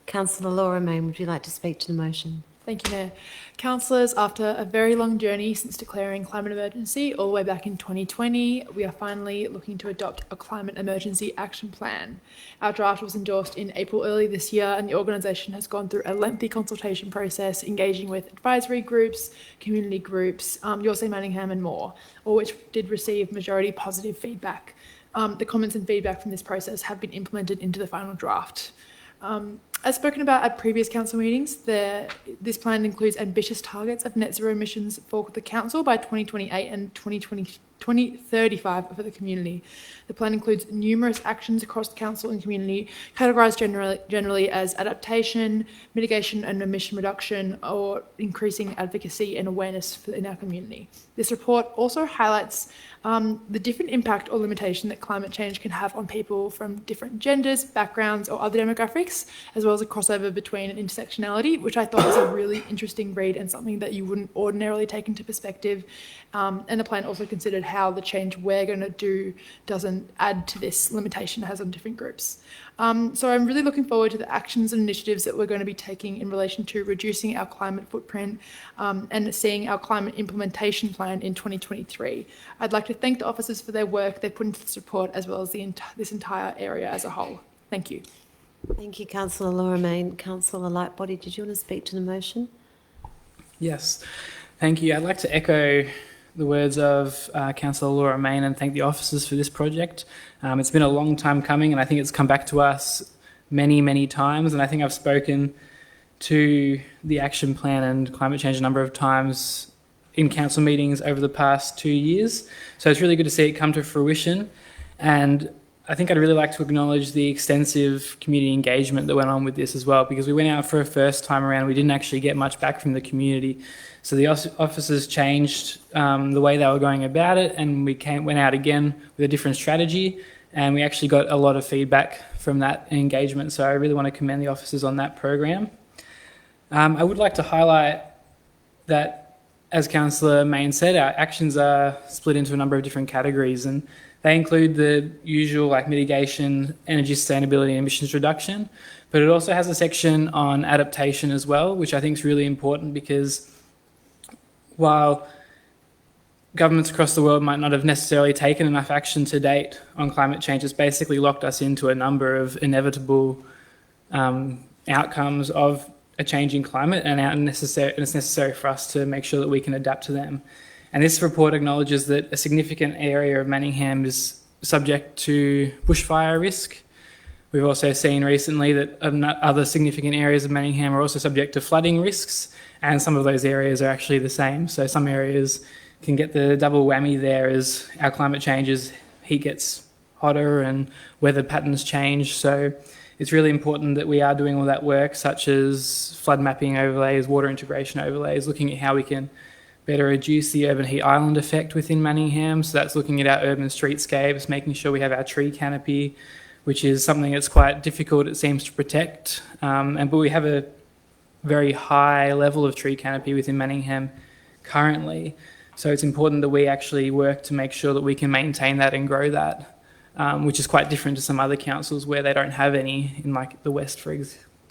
Councillor Laura Main, would you like to speak to the motion? Thank you, Mayor. Councillors, after a very long journey since declaring climate emergency all the way back in 2020, we are finally looking to adopt a climate emergency action plan. Our draft was endorsed in April early this year, and the organisation has gone through a lengthy consultation process, engaging with advisory groups, community groups, Your Say Manningham and more, all which did receive majority positive feedback. The comments and feedback from this process have been implemented into the final draft. As spoken about at previous council meetings, this plan includes ambitious targets of net zero emissions for the council by 2028 and 2035 for the community. The plan includes numerous actions across the council and community, categorised generally as adaptation, mitigation and emission reduction, or increasing advocacy and awareness in our community. This report also highlights the different impact or limitation that climate change can have on people from different genders, backgrounds, or other demographics, as well as a crossover between an intersectionality, which I thought was a really interesting read and something that you wouldn't ordinarily take into perspective. And the plan also considered how the change we're going to do doesn't add to this limitation it has on different groups. So I'm really looking forward to the actions and initiatives that we're going to be taking in relation to reducing our climate footprint and seeing our climate implementation plan in 2023. I'd like to thank the officers for their work they put into this report, as well as this entire area as a whole. Thank you. Thank you, Councillor Laura Main. Councillor Lightbody, did you want to speak to the motion? Yes, thank you. I'd like to echo the words of Councillor Laura Main and thank the officers for this project. It's been a long time coming, and I think it's come back to us many, many times, and I think I've spoken to the action plan and climate change a number of times in council meetings over the past 2 years. So it's really good to see it come to fruition, and I think I'd really like to acknowledge the extensive community engagement that went on with this as well, because we went out for a first time around, we didn't actually get much back from the community. So the officers changed the way they were going about it, and we went out again with a different strategy, and we actually got a lot of feedback from that engagement. So I really want to commend the officers on that program. I would like to highlight that, as Councillor Main said, our actions are split into a number of different categories, and they include the usual like mitigation, energy sustainability and emissions reduction, but it also has a section on adaptation as well, which I think is really important, because while governments across the world might not have necessarily taken enough action to date on climate change, it's basically locked us into a number of inevitable outcomes of a changing climate, and it's necessary for us to make sure that we can adapt to them. And this report acknowledges that a significant area of Manningham is subject to bushfire risk. We've also seen recently that other significant areas of Manningham are also subject to flooding risks, and some of those areas are actually the same. So some areas can get the double whammy there as our climate changes, heat gets hotter and weather patterns change. So it's really important that we are doing all that work, such as flood mapping overlays, water integration overlays, looking at how we can better reduce the urban heat island effect within Manningham. So that's looking at our urban streetscapes, making sure we have our tree canopy, which is something that's quite difficult, it seems, to protect. But we have a very high level of tree canopy within Manningham currently. So it's important that we actually work to make sure that we can maintain that and grow that, which is quite different to some other councils where they don't have any, in like the West, for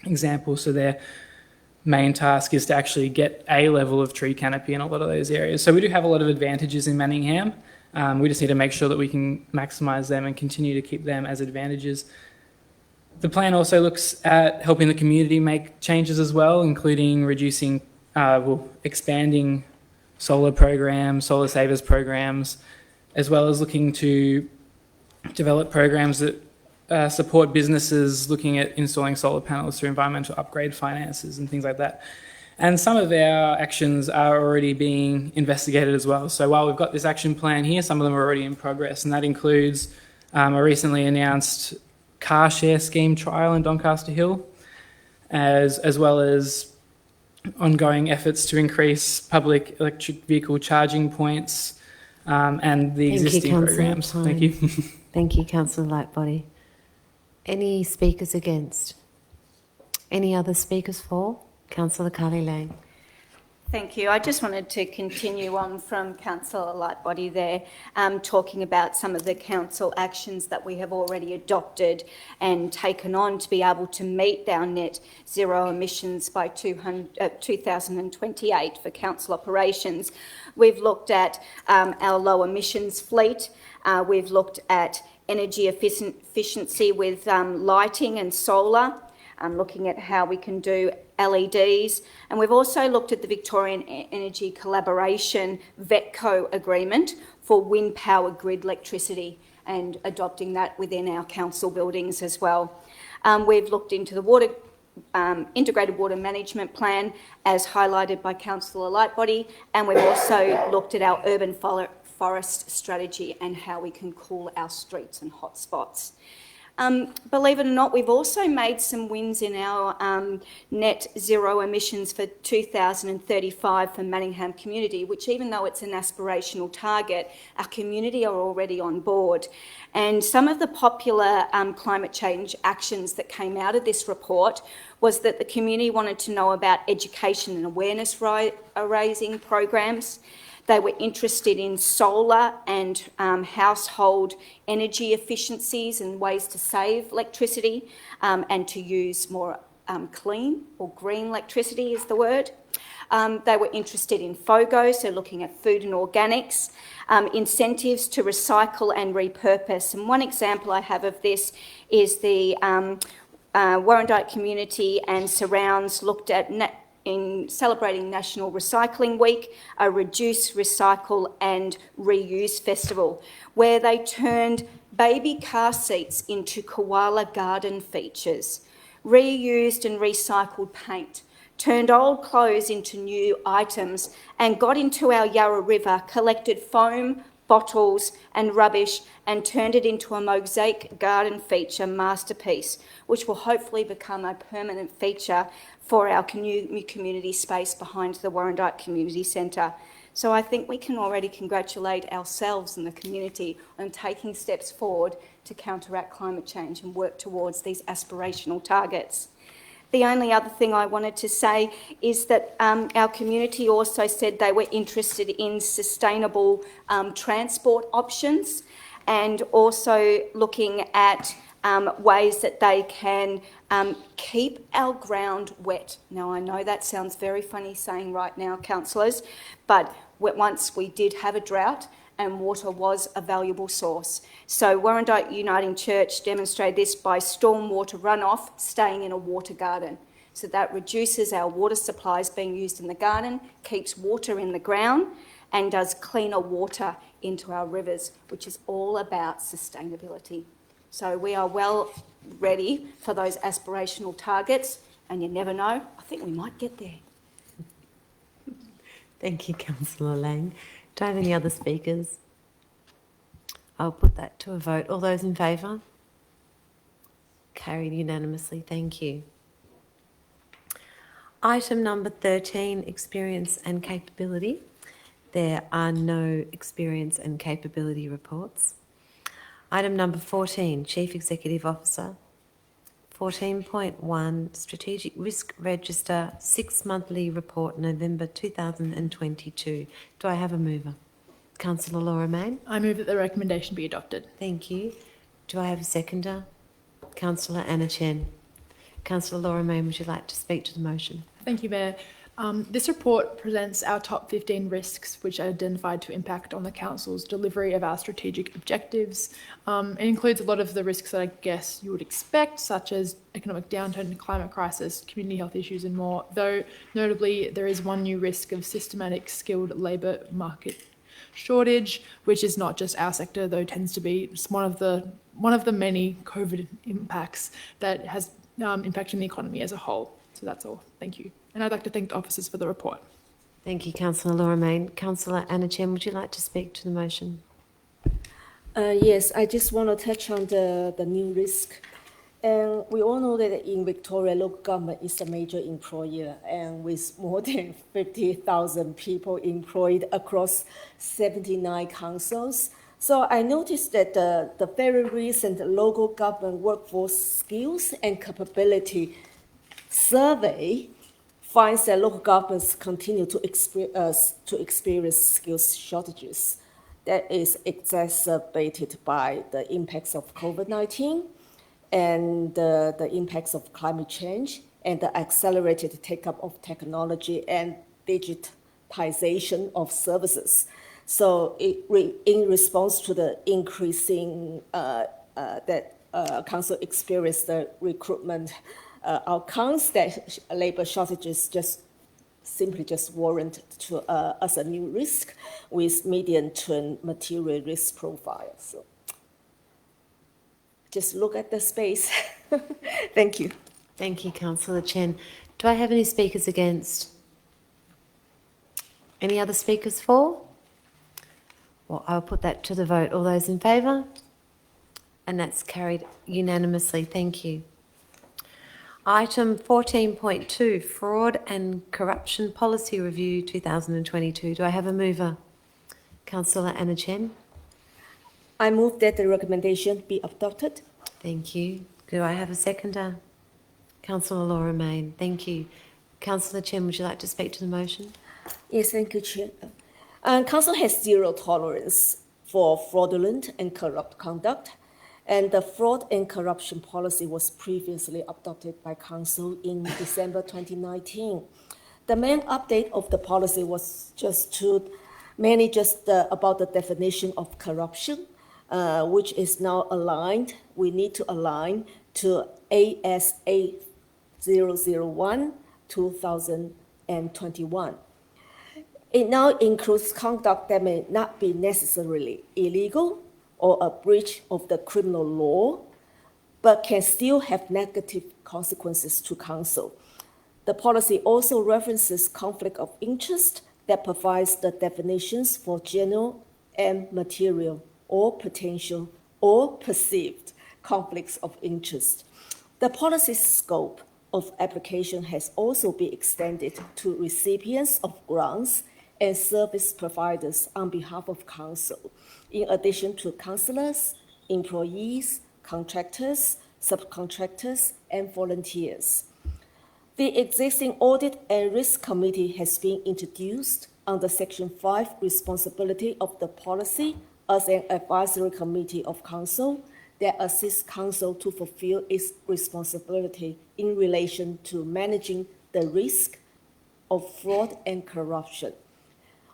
example. So their main task is to actually get a level of tree canopy in a lot of those areas. So we do have a lot of advantages in Manningham. We just need to make sure that we can maximise them and continue to keep them as advantages. The plan also looks at helping the community make changes as well, including expanding solar programs, solar savers programs, as well as looking to develop programs that support businesses looking at installing solar panels through environmental upgrade finances and things like that. And some of our actions are already being investigated as well. So while we've got this action plan here, some of them are already in progress, and that includes a recently announced car share scheme trial in Doncaster Hill, as well as ongoing efforts to increase public electric vehicle charging points and the existing programs. Thank you. Thank you, Councillor Lightbody. Any speakers against? Any other speakers for? Councillor Carly Lang. Thank you. I just wanted to continue on from Councillor Lightbody there, talking about some of the council actions that we have already adopted and taken on to be able to meet our net zero emissions by 2028 for council operations. We've looked at our low emissions fleet. We've looked at energy efficiency with lighting and solar. Looking at how we can do LEDs, and we've also looked at the Victorian Energy Collaboration VETCO agreement for wind power grid electricity and adopting that within our council buildings as well. We've looked into the integrated water management plan as highlighted by Councillor Lightbody, and we've also looked at our urban forest strategy and how we can cool our streets and hotspots. Believe it or not, we've also made some wins in our net zero emissions for 2035 for Manningham community, which even though it's an aspirational target, our community are already on board. And some of the popular climate change actions that came out of this report was that the community wanted to know about education and awareness raising programs. They were interested in solar and household energy efficiencies and ways to save electricity and to use more clean or green electricity is the word. They were interested in FOGO, so looking at food and organics, incentives to recycle and repurpose. And one example I have of this is the Warrandyte community and surrounds looked at in celebrating National Recycling Week, a Reduce, Recycle and Reuse Festival, where they turned baby car seats into koala garden features, reused and recycled paint, turned old clothes into new items, and got into our Yarra River, collected foam, bottles and rubbish and turned it into a mosaic garden feature masterpiece, which will hopefully become a permanent feature for our new community space behind the Warrandyte Community Centre. So I think we can already congratulate ourselves and the community on taking steps forward to counteract climate change and work towards these aspirational targets. The only other thing I wanted to say is that our community also said they were interested in sustainable transport options and also looking at ways that they can keep our ground wet. Now, I know that sounds very funny saying right now, councillors, but once we did have a drought and water was a valuable source. So Warrandyte Uniting Church demonstrated this by stormwater runoff staying in a water garden. So that reduces our water supplies being used in the garden, keeps water in the ground and does cleaner water into our rivers, which is all about sustainability. So we are well ready for those aspirational targets, and you never know, I think we might get there. Thank you, Councillor Lang. Do I have any other speakers? I'll put that to a vote. All those in favour? Carried unanimously. Thank you. Item number 13, experience and capability. There are no experience and capability reports. Item number 14, Chief Executive Officer. 14.1, Strategic Risk Register, 6-monthly report, November 2022. Do I have a mover? Councillor Laura Mayne. I move that the recommendation be adopted. Thank you. Do I have a seconder? Councillor Anna Chen. Councillor Laura Mayne, would you like to speak to the motion? Thank you, Mayor. This report presents our top 15 risks which are identified to impact on the Council's delivery of our strategic objectives. It includes a lot of the risks that I guess you would expect, such as economic downturn, climate crisis, community health issues and more, though notably there is one new risk of systematic skilled labour market shortage, which is not just our sector, though tends to be one of the many COVID impacts that has impacting the economy as a whole. So that's all. Thank you. And I'd like to thank the officers for the report. Thank you, Councillor Laura Mayne. Councillor Anna Chen, would you like to speak to the motion? Yes, I just want to touch on the new risk. And we all know that in Victoria, local government is a major employer, and with more than 50,000 people employed across 79 councils. So I noticed that the very recent local government workforce skills and capability survey finds that local governments continue to experience skills shortages. That is exacerbated by the impacts of COVID-19 and the impacts of climate change and the accelerated take-up of technology and digitization of services. So in response to the increasing council experienced the recruitment outcomes, that labour shortages simply warrant to us a new risk with medium-term material risk profile. So just look at the space. Thank you. Thank you, Councillor Chen. Do I have any speakers against? Any other speakers for? Well, I'll put that to the vote. All those in favour? And that's carried unanimously. Thank you. Item 14.2, Fraud and Corruption Policy Review 2022. Do I have a mover? Councillor Anna Chen. I move that the recommendation be adopted. Thank you. Do I have a seconder? Councillor Laura Mayne. Thank you. Councillor Chen, would you like to speak to the motion? Yes, thank you, Chair. Council has zero tolerance for fraudulent and corrupt conduct, and the fraud and corruption policy was previously adopted by Council in December 2019. The main update of the policy was about the definition of corruption, which is now aligned. We need to align to ASA 001/2021. It now includes conduct that may not be necessarily illegal or a breach of the criminal law, but can still have negative consequences to Council. The policy also references conflict of interest that provides the definitions for general and material or potential or perceived conflicts of interest. The policy scope of application has also been extended to recipients of grants and service providers on behalf of Council, in addition to councillors, employees, contractors, subcontractors, and volunteers. The existing Audit and Risk Committee has been introduced under Section 5 responsibility of the policy as an advisory committee of Council that assists Council to fulfill its responsibility in relation to managing the risk of fraud and corruption.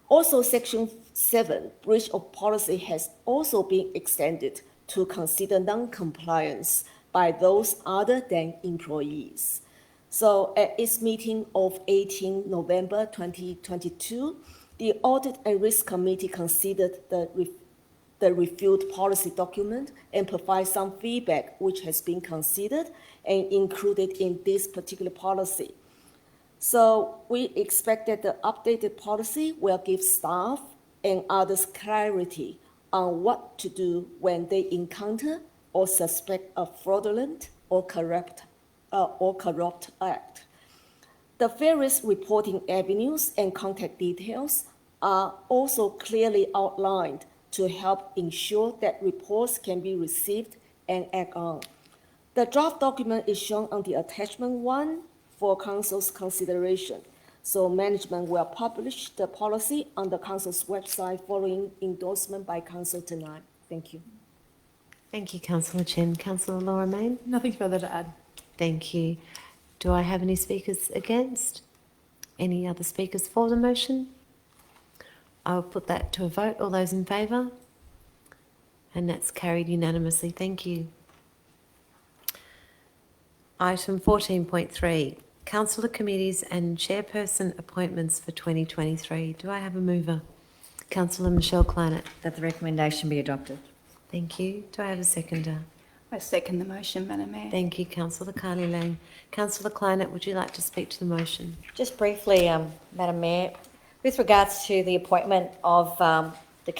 Also, Section 7, breach of policy, has also been extended to consider non-compliance by those other than employees. So at its meeting of 18 November 2022, the Audit and Risk Committee considered the reviewed policy document and provide some feedback which has been considered and included in this particular policy. So we expect that the updated policy will give staff and others clarity on what to do when they encounter or suspect a fraudulent or corrupt act. The various reporting avenues and contact details are also clearly outlined to help ensure that reports can be received and acted on. The draft document is shown on the attachment 1 for Council's consideration. So management will publish the policy on the Council's website following endorsement by Council tonight. Thank you. Thank you, Councillor Chen. Councillor Laura Main? Nothing further to add. Thank you. Do I have any speakers against? Any other speakers for the motion? I'll put that to a vote. All those in favour? And that's carried unanimously. Thank you. Item 14.3, Councillor Committees and Chairperson Appointments for 2023. Do I have a mover? Councillor Michelle Clannett. That the recommendation be adopted. Thank you. Do I have a seconder? I second the motion, Madam Mayor. Thank you, Councillor Carly Lang. Councillor Clannett, would you like to speak to the motion? Just briefly, Madam Mayor, with regards to the appointment of the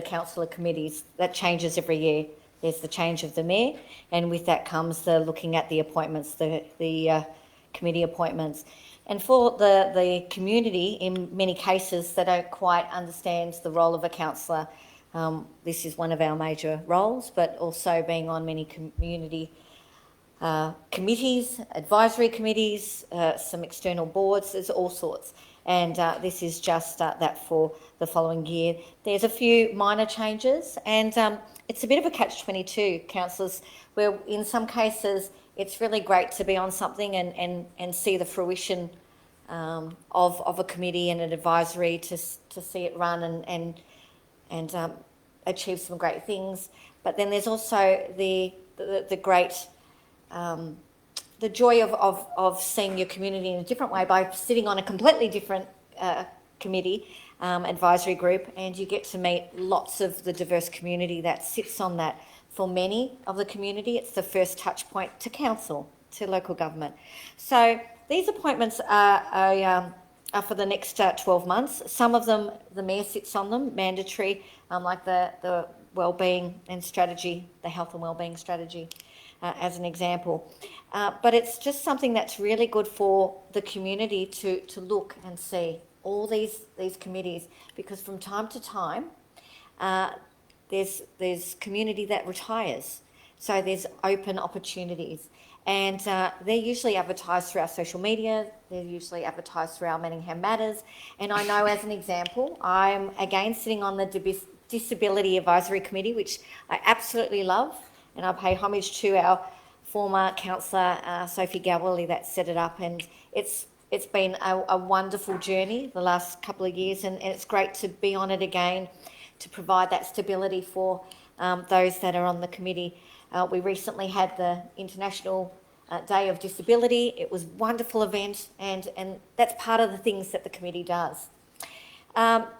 councillor committees, that changes every year. There's the change of the mayor, and with that comes the looking at the appointments, the committee appointments. And for the community, in many cases, they don't quite understand the role of a councillor. This is one of our major roles, but also being on many community committees, advisory committees, some external boards, there's all sorts. And this is just that for the following year. There's a few minor changes, and it's a bit of a catch-22, councillors, where in some cases it's really great to be on something and see the fruition of a committee and an advisory to see it run and achieve some great things. But then there's also the great the joy of seeing your community in a different way by sitting on a completely different committee, advisory group, and you get to meet lots of the diverse community that sits on that. For many of the community, it's the first touch point to council, to local government. So these appointments are for the next 12 months. Some of them, the mayor sits on them, mandatory, like the wellbeing and strategy, the health and wellbeing strategy, as an example. But it's just something that's really good for the community to look and see all these committees, because from time to time, there's community that retires. So there's open opportunities. And they're usually advertised through our social media, they're usually advertised through our Manningham Matters. And I know, as an example, I'm again sitting on the Disability Advisory Committee, which I absolutely love, and I pay homage to our former councillor, Sophie Gowley, that set it up. And it's been a wonderful journey the last couple of years, and it's great to be on it again to provide that stability for those that are on the committee. We recently had the International Day of Disability. It was a wonderful event, and that's part of the things that the committee does. That,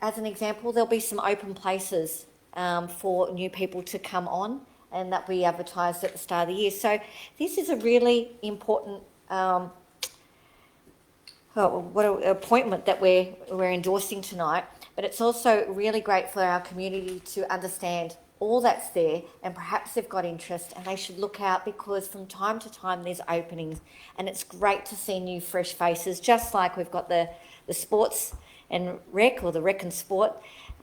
as an example, there'll be some open places for new people to come on, and that we advertised at the start of the year. So this is a really important appointment that we're endorsing tonight, but it's also really great for our community to understand all that's there, and perhaps they've got interest and they should look out, because from time to time there's openings, and it's great to see new fresh faces, just like we've got the sports and rec, or the rec and sport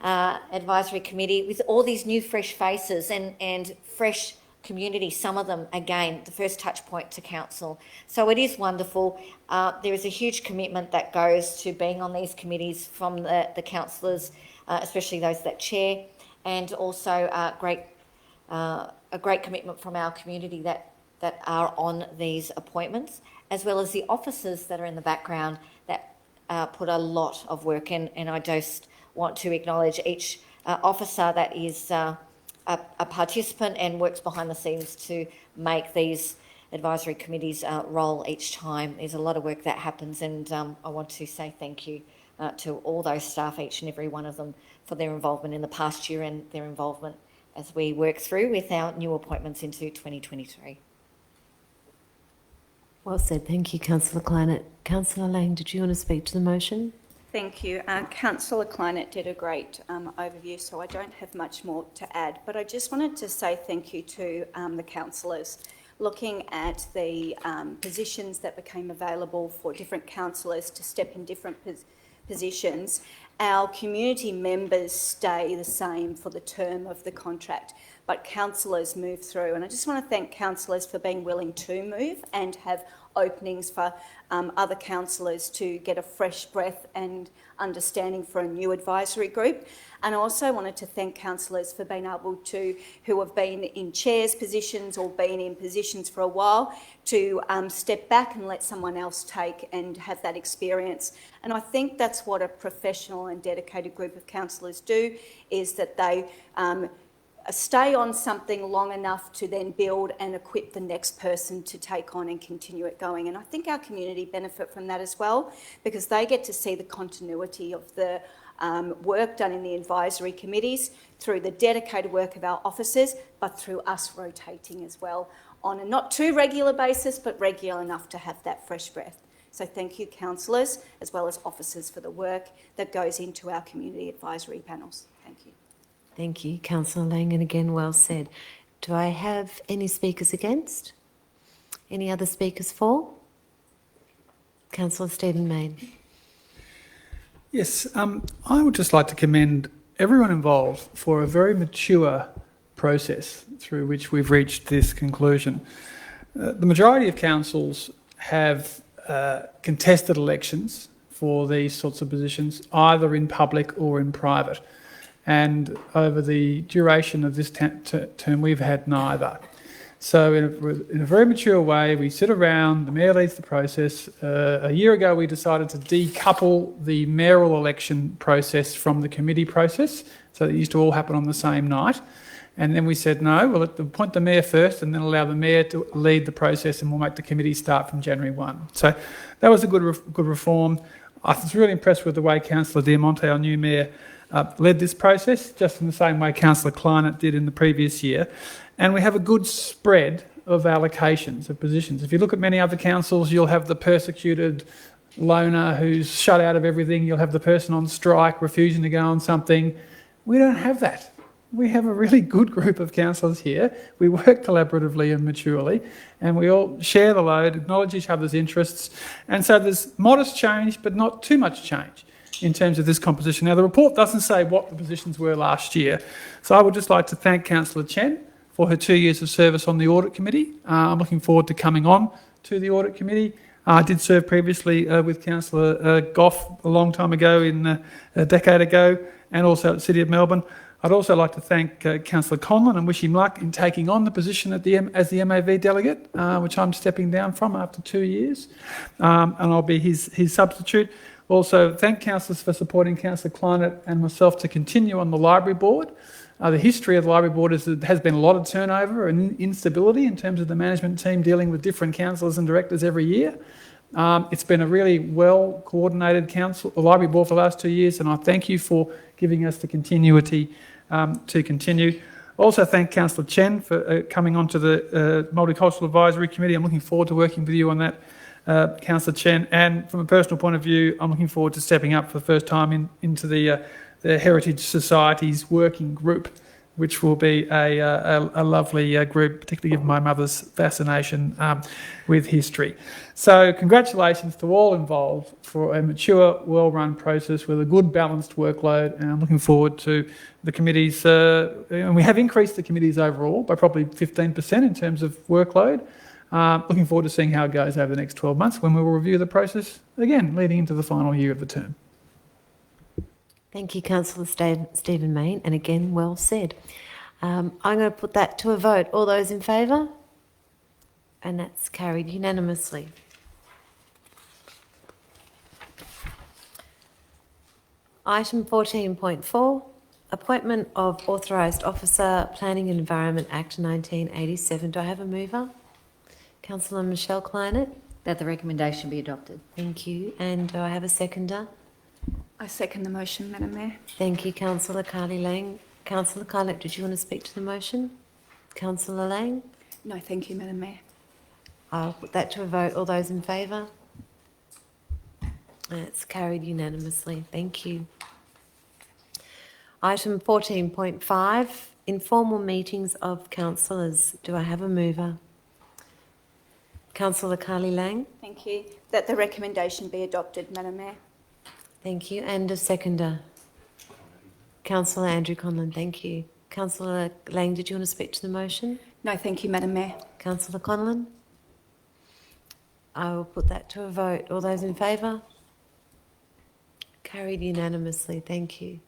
advisory committee, with all these new fresh faces and fresh community, some of them, again, the first touch point to council. So it is wonderful. There is a huge commitment that goes to being on these committees from the councillors, especially those that chair, and also a great commitment from our community that are on these appointments, as well as the officers that are in the background that put a lot of work in. And I just want to acknowledge each officer that is a participant and works behind the scenes to make these advisory committees roll each time. There's a lot of work that happens, and I want to say thank you to all those staff, each and every one of them, for their involvement in the past year and their involvement as we work through with our new appointments into 2023. Well said. Thank you, Councillor Clannett. Councillor Lang, did you want to speak to the motion? Thank you. Councillor Clannett did a great overview, so I don't have much more to add, but I just wanted to say thank you to the councillors. Looking at the positions that became available for different councillors to step in different positions, our community members stay the same for the term of the contract, but councillors move through. And I just want to thank councillors for being willing to move and have openings for other councillors to get a fresh breath and understanding for a new advisory group. And I also wanted to thank councillors for being able to, who have been in chairs positions or been in positions for a while, to step back and let someone else take and have that experience. And I think that's what a professional and dedicated group of councillors do, is that they stay on something long enough to then build and equip the next person to take on and continue it going. And I think our community benefit from that as well, because they get to see the continuity of the work done in the advisory committees through the dedicated work of our officers, but through us rotating as well on a not too regular basis, but regular enough to have that fresh breath. So thank you, councillors, as well as officers, for the work that goes into our community advisory panels. Thank you. Thank you, Councillor Lang, and again, well said. Do I have any speakers against? Any other speakers for? Councillor Stephen Mayne. Yes, I would just like to commend everyone involved for a very mature process through which we've reached this conclusion. The majority of councils have contested elections for these sorts of positions, either in public or in private. And over the duration of this term, we've had neither. So in a very mature way, we sit around, the mayor leads the process. A year ago, we decided to decouple the mayoral election process from the committee process, so that it used to all happen on the same night. And then we said, no, we'll appoint the mayor first and then allow the mayor to lead the process, and we'll make the committee start from January 1. So that was a good reform. I was really impressed with the way Councillor Diamante, our new mayor, led this process, just in the same way Councillor Kleinert did in the previous year. And we have a good spread of allocations of positions. If you look at many other councils, you'll have the persecuted loner who's shut out of everything. You'll have the person on strike refusing to go on something. We don't have that. We have a really good group of councillors here. We work collaboratively and maturely, and we all share the load, acknowledge each other's interests. And so there's modest change, but not too much change in terms of this composition. Now, the report doesn't say what the positions were last year. So I would just like to thank Councillor Chen for her 2 years of service on the Audit Committee. I'm looking forward to coming on to the Audit Committee. I did serve previously with Councillor Goff a long time ago, a decade ago, and also at the City of Melbourne. I'd also like to thank Councillor Conlon and wish him luck in taking on the position as the MAV delegate, which I'm stepping down from after 2 years, and I'll be his substitute. Also, thank councillors for supporting Councillor Kleinert and myself to continue on the Library Board. The history of the Library Board is that there has been a lot of turnover and instability in terms of the management team dealing with different councillors and directors every year. It's been a really well-coordinated Library Board for the last 2 years, and I thank you for giving us the continuity to continue. Also thank Councillor Chen for coming onto the Multicultural Advisory Committee. I'm looking forward to working with you on that, Councillor Chen. And from a personal point of view, I'm looking forward to stepping up for the first time into the Heritage Society's working group, which will be a lovely group, particularly given my mother's fascination with history. So congratulations to all involved for a mature, well-run process with a good balanced workload, and I'm looking forward to the committees, and we have increased the committees overall by probably 15% in terms of workload. Looking forward to seeing how it goes over the next 12 months when we will review the process, again, leading into the final year of the term. Thank you, Councillor Stephen Mayne, and again, well said. I'm going to put that to a vote. All those in favour? And that's carried unanimously. Item 14.4, Appointment of Authorised Officer, Planning and Environment Act 1987. Do I have a mover? Councillor Michelle Kleinert. That the recommendation be adopted. Thank you. And do I have a seconder? I second the motion, Madam Mayor. Thank you, Councillor Carly Lang. Councillor Kleinert, did you want to speak to the motion? Councillor Lang? No, thank you, Madam Mayor. I'll put that to a vote. All those in favour? It's carried unanimously. Thank you. Item 14.5, Informal Meetings of Councillors. Do I have a mover? Councillor Carly Lang. Thank you. That the recommendation be adopted, Madam Mayor. Thank you. And a seconder. Councillor Andrew Conlon, thank you. Councillor Lang, did you want to speak to the motion? No, thank you, Madam Mayor. Councillor Conlon? I will put that to a vote. All those in favour? Carried unanimously. Thank you.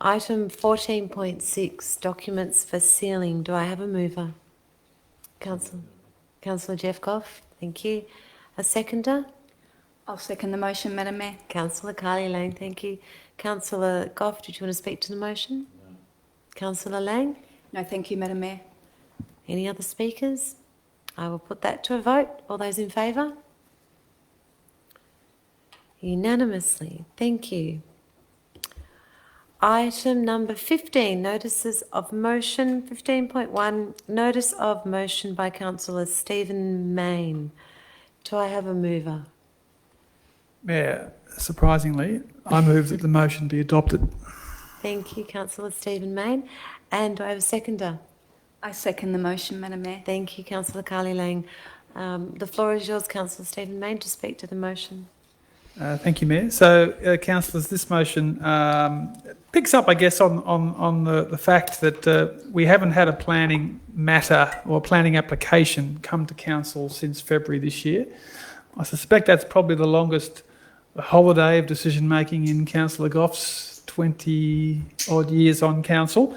Item 14.6, documents for sealing. Do I have a mover? Councillor Jeff Goff, thank you. A seconder? I'll second the motion, Madam Mayor. Councillor Carly Lang, thank you. Councillor Goff, did you want to speak to the motion? No. Councillor Lang? No, thank you, Madam Mayor. Any other speakers? I will put that to a vote. All those in favour? Unanimously. Thank you. Item number 15, notices of motion. 15.1, notice of motion by Councillor Stephen Mayne. Do I have a mover? Mayor, surprisingly, I move that the motion be adopted. Thank you, Councillor Stephen Mayne. And do I have a seconder? I second the motion, Madam Mayor. Thank you, Councillor Carly Lang. The floor is yours, Councillor Stephen Mayne, to speak to the motion. Thank you, Mayor. So, councillors, this motion picks up, I guess, on the fact that we haven't had a planning matter or planning application come to council since February this year. I suspect that's probably the longest holiday of decision-making in Councillor Goff's 20-odd years on council,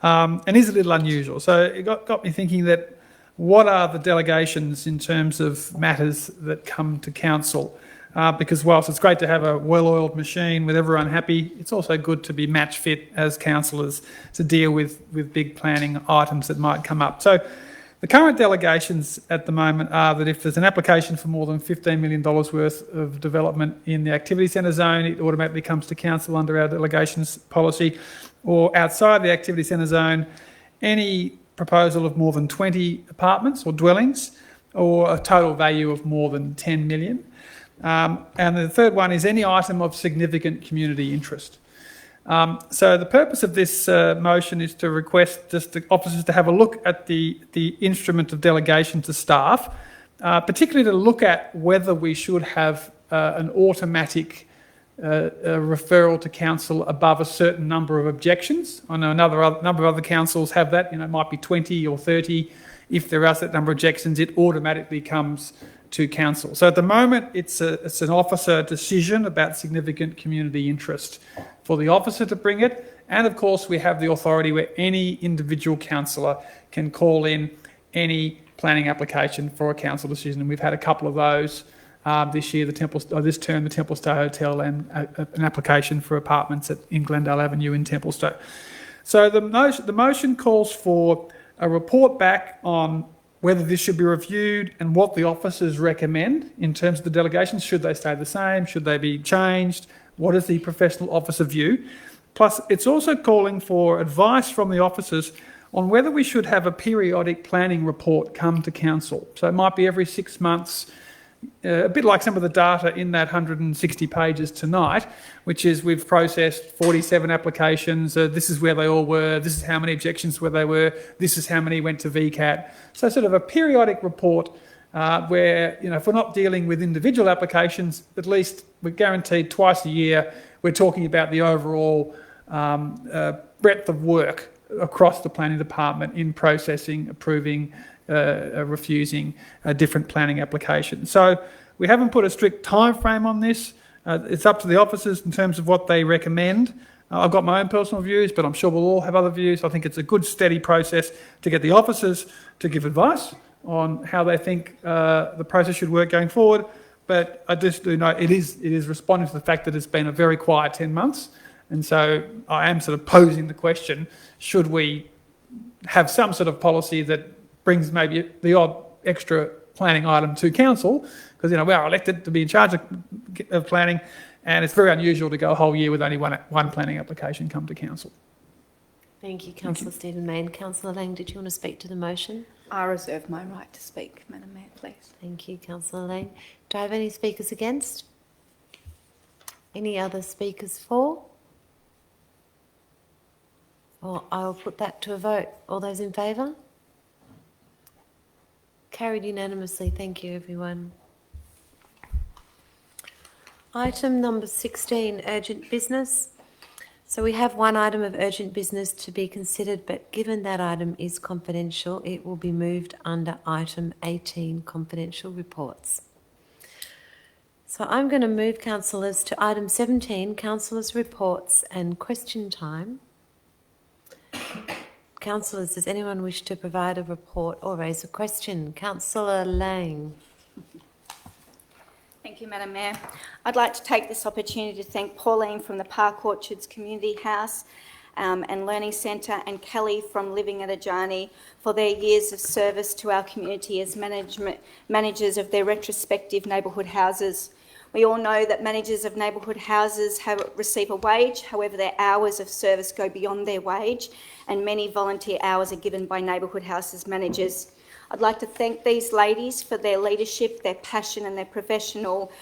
and is a little unusual. So it got me thinking that what are the delegations in terms of matters that come to council? Because whilst it's great to have a well-oiled machine with everyone happy, it's also good to be match fit as councillors to deal with big planning items that might come up. So the current delegations at the moment are that if there's an application for more than $15 million worth of development in the activity centre zone, it automatically comes to council under our delegations policy, or outside the activity centre zone, any proposal of more than 20 apartments or dwellings, or a total value of more than 10 million. And the third one is any item of significant community interest. So the purpose of this motion is to request just the officers to have a look at the instrument of delegation to staff, particularly to look at whether we should have an automatic referral to council above a certain number of objections. I know number of other councils have that. It might be 20 or 30. If there are that number of objections, it automatically comes to council. So at the moment, it's an officer decision about significant community interest for the officer to bring it. And of course, we have the authority where any individual councillor can call in any planning application for a council decision. And we've had a couple of those this year, this term, the Templestowe Hotel, and an application for apartments in Glendale Avenue in Templestowe. So the motion calls for a report back on whether this should be reviewed and what the officers recommend in terms of the delegations. Should they stay the same? Should they be changed? What is the professional officer view? Plus, it's also calling for advice from the officers on whether we should have a periodic planning report come to council. So it might be every 6 months, a bit like some of the data in that 160 pages tonight, which is we've processed 47 applications, this is where they all were, this is how many objections where they were, this is how many went to VCAT. So sort of a periodic report where, if we're not dealing with individual applications, at least we're guaranteed twice a year we're talking about the overall breadth of work across the planning department in processing, approving, refusing different planning applications. So we haven't put a strict time frame on this. It's up to the officers in terms of what they recommend. I've got my own personal views, but I'm sure we'll all have other views. I think it's a good, steady process to get the officers to give advice on how they think the process should work going forward. But I just do know it is responding to the fact that it's been a very quiet 10 months. And so I am sort of posing the question, should we have some sort of policy that brings maybe the odd extra planning item to council, because we are elected to be in charge of planning, and it's very unusual to go a whole year with only one planning application come to council. Thank you, Councillor Stephen Mayne. Councillor Lang, did you want to speak to the motion? I reserve my right to speak, Madam Mayor, please. Thank you, Councillor Lang. Do I have any speakers against? Any other speakers for? Well, I will put that to a vote. All those in favour? Carried unanimously. Thank you, everyone. Item number 16, urgent business. So we have one item of urgent business to be considered, but given that item is confidential, it will be moved under item 18, confidential reports. So I'm going to move, councillors, to item 17, councillors' reports and question time. Councillors, does anyone wish to provide a report or raise a question? Councillor Lang. Thank you, Madam Mayor. I'd like to take this opportunity to thank Pauline from the Park Orchards Community House and Learning Centre and Kelly from Living at Ajani for their years of service to our community as managers of their retrospective neighbourhood houses. We all know that managers of neighbourhood houses receive a wage, however their hours of service go beyond their wage, and many volunteer hours are given by neighbourhood houses managers. I'd like to thank these ladies for their leadership, their passion and their professional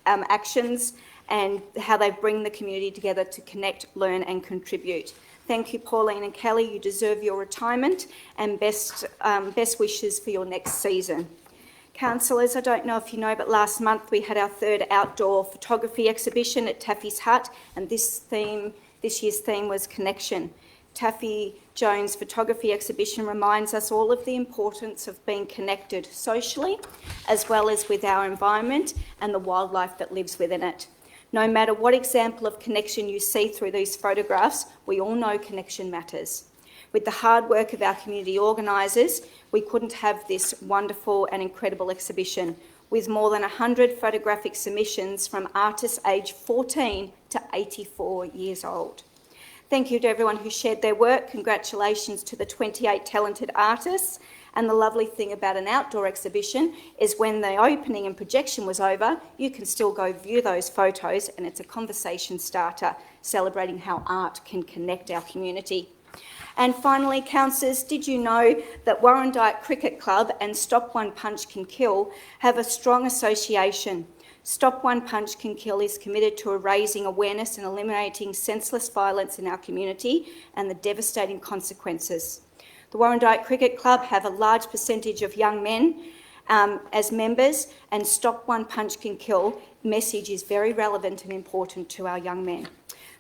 actions and how they bring the community together to connect, learn and contribute. Thank you, Pauline and Kelly. You deserve your retirement and best wishes for your next season. Councillors, I don't know if you know, but last month we had our third outdoor photography exhibition at Taffy's Hut, and this year's theme was connection. Taffy Jones' photography exhibition reminds us all of the importance of being connected socially, as well as with our environment and the wildlife that lives within it. No matter what example of connection you see through these photographs, we all know connection matters. With the hard work of our community organisers, we couldn't have this wonderful and incredible exhibition with more than 100 photographic submissions from artists aged 14 to 84 years old. Thank you to everyone who shared their work. Congratulations to the 28 talented artists. And the lovely thing about an outdoor exhibition is when the opening and projection was over, you can still go view those photos, and it's a conversation starter celebrating how art can connect our community. And finally, councillors, did you know that Warrandyte Cricket Club and Stop One Punch Can Kill have a strong association? Stop One Punch Can Kill is committed to raising awareness and eliminating senseless violence in our community and the devastating consequences. The Warrandyte Cricket Club have a large percentage of young men as members, and Stop One Punch Can Kill message is very relevant and important to our young men.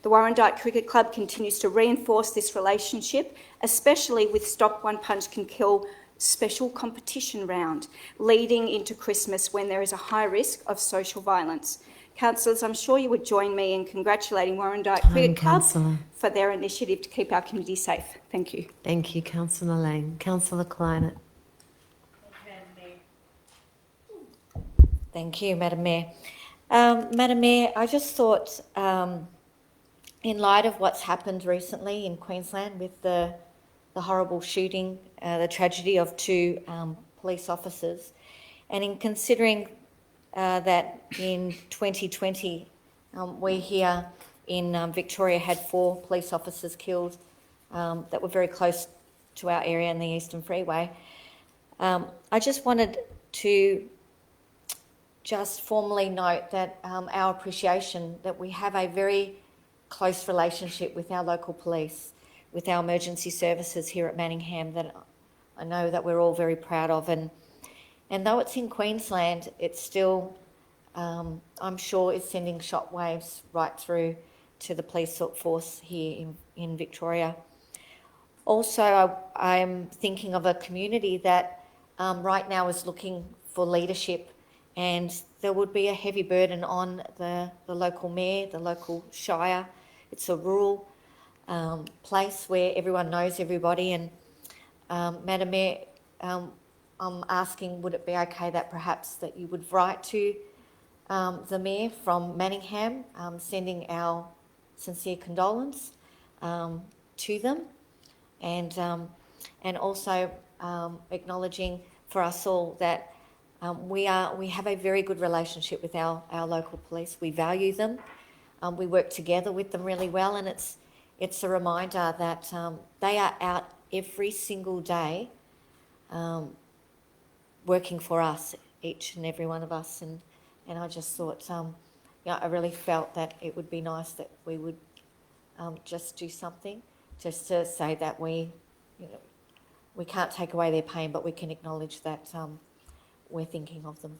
The Warrandyte Cricket Club continues to reinforce this relationship, especially with Stop One Punch Can Kill special competition round leading into Christmas when there is a high risk of social violence. Councillors, I'm sure you would join me in congratulating Warrandyte Cricket Club for their initiative to keep our community safe. Thank you. Thank you, Councillor Lang. Councillor Kleinert. Thank you, Madam Mayor. Madam Mayor, I just thought, in light of what's happened recently in Queensland with the horrible shooting, the tragedy of two police officers, and in considering that in 2020 we here in Victoria had 4 police officers killed that were very close to our area in the Eastern Freeway, I just wanted to just formally note that our appreciation that we have a very close relationship with our local police, with our emergency services here at Manningham, that I know that we're all very proud of. And though it's in Queensland, it's still, I'm sure, is sending shockwaves right through to the police force here in Victoria. Also, I'm thinking of a community that right now is looking for leadership, and there would be a heavy burden on the local mayor, the local shire. It's a rural place where everyone knows everybody. And Madam Mayor, I'm asking, would it be okay that perhaps that you would write to the Mayor from Manningham, sending our sincere condolence to them, and also acknowledging for us all that we have a very good relationship with our local police. We value them. We work together with them really well, and it's a reminder that they are out every single day working for us, each and every one of us. And I just thought, I really felt that it would be nice that we would just do something, just to say that we we can't take away their pain, but we can acknowledge that we're thinking of them.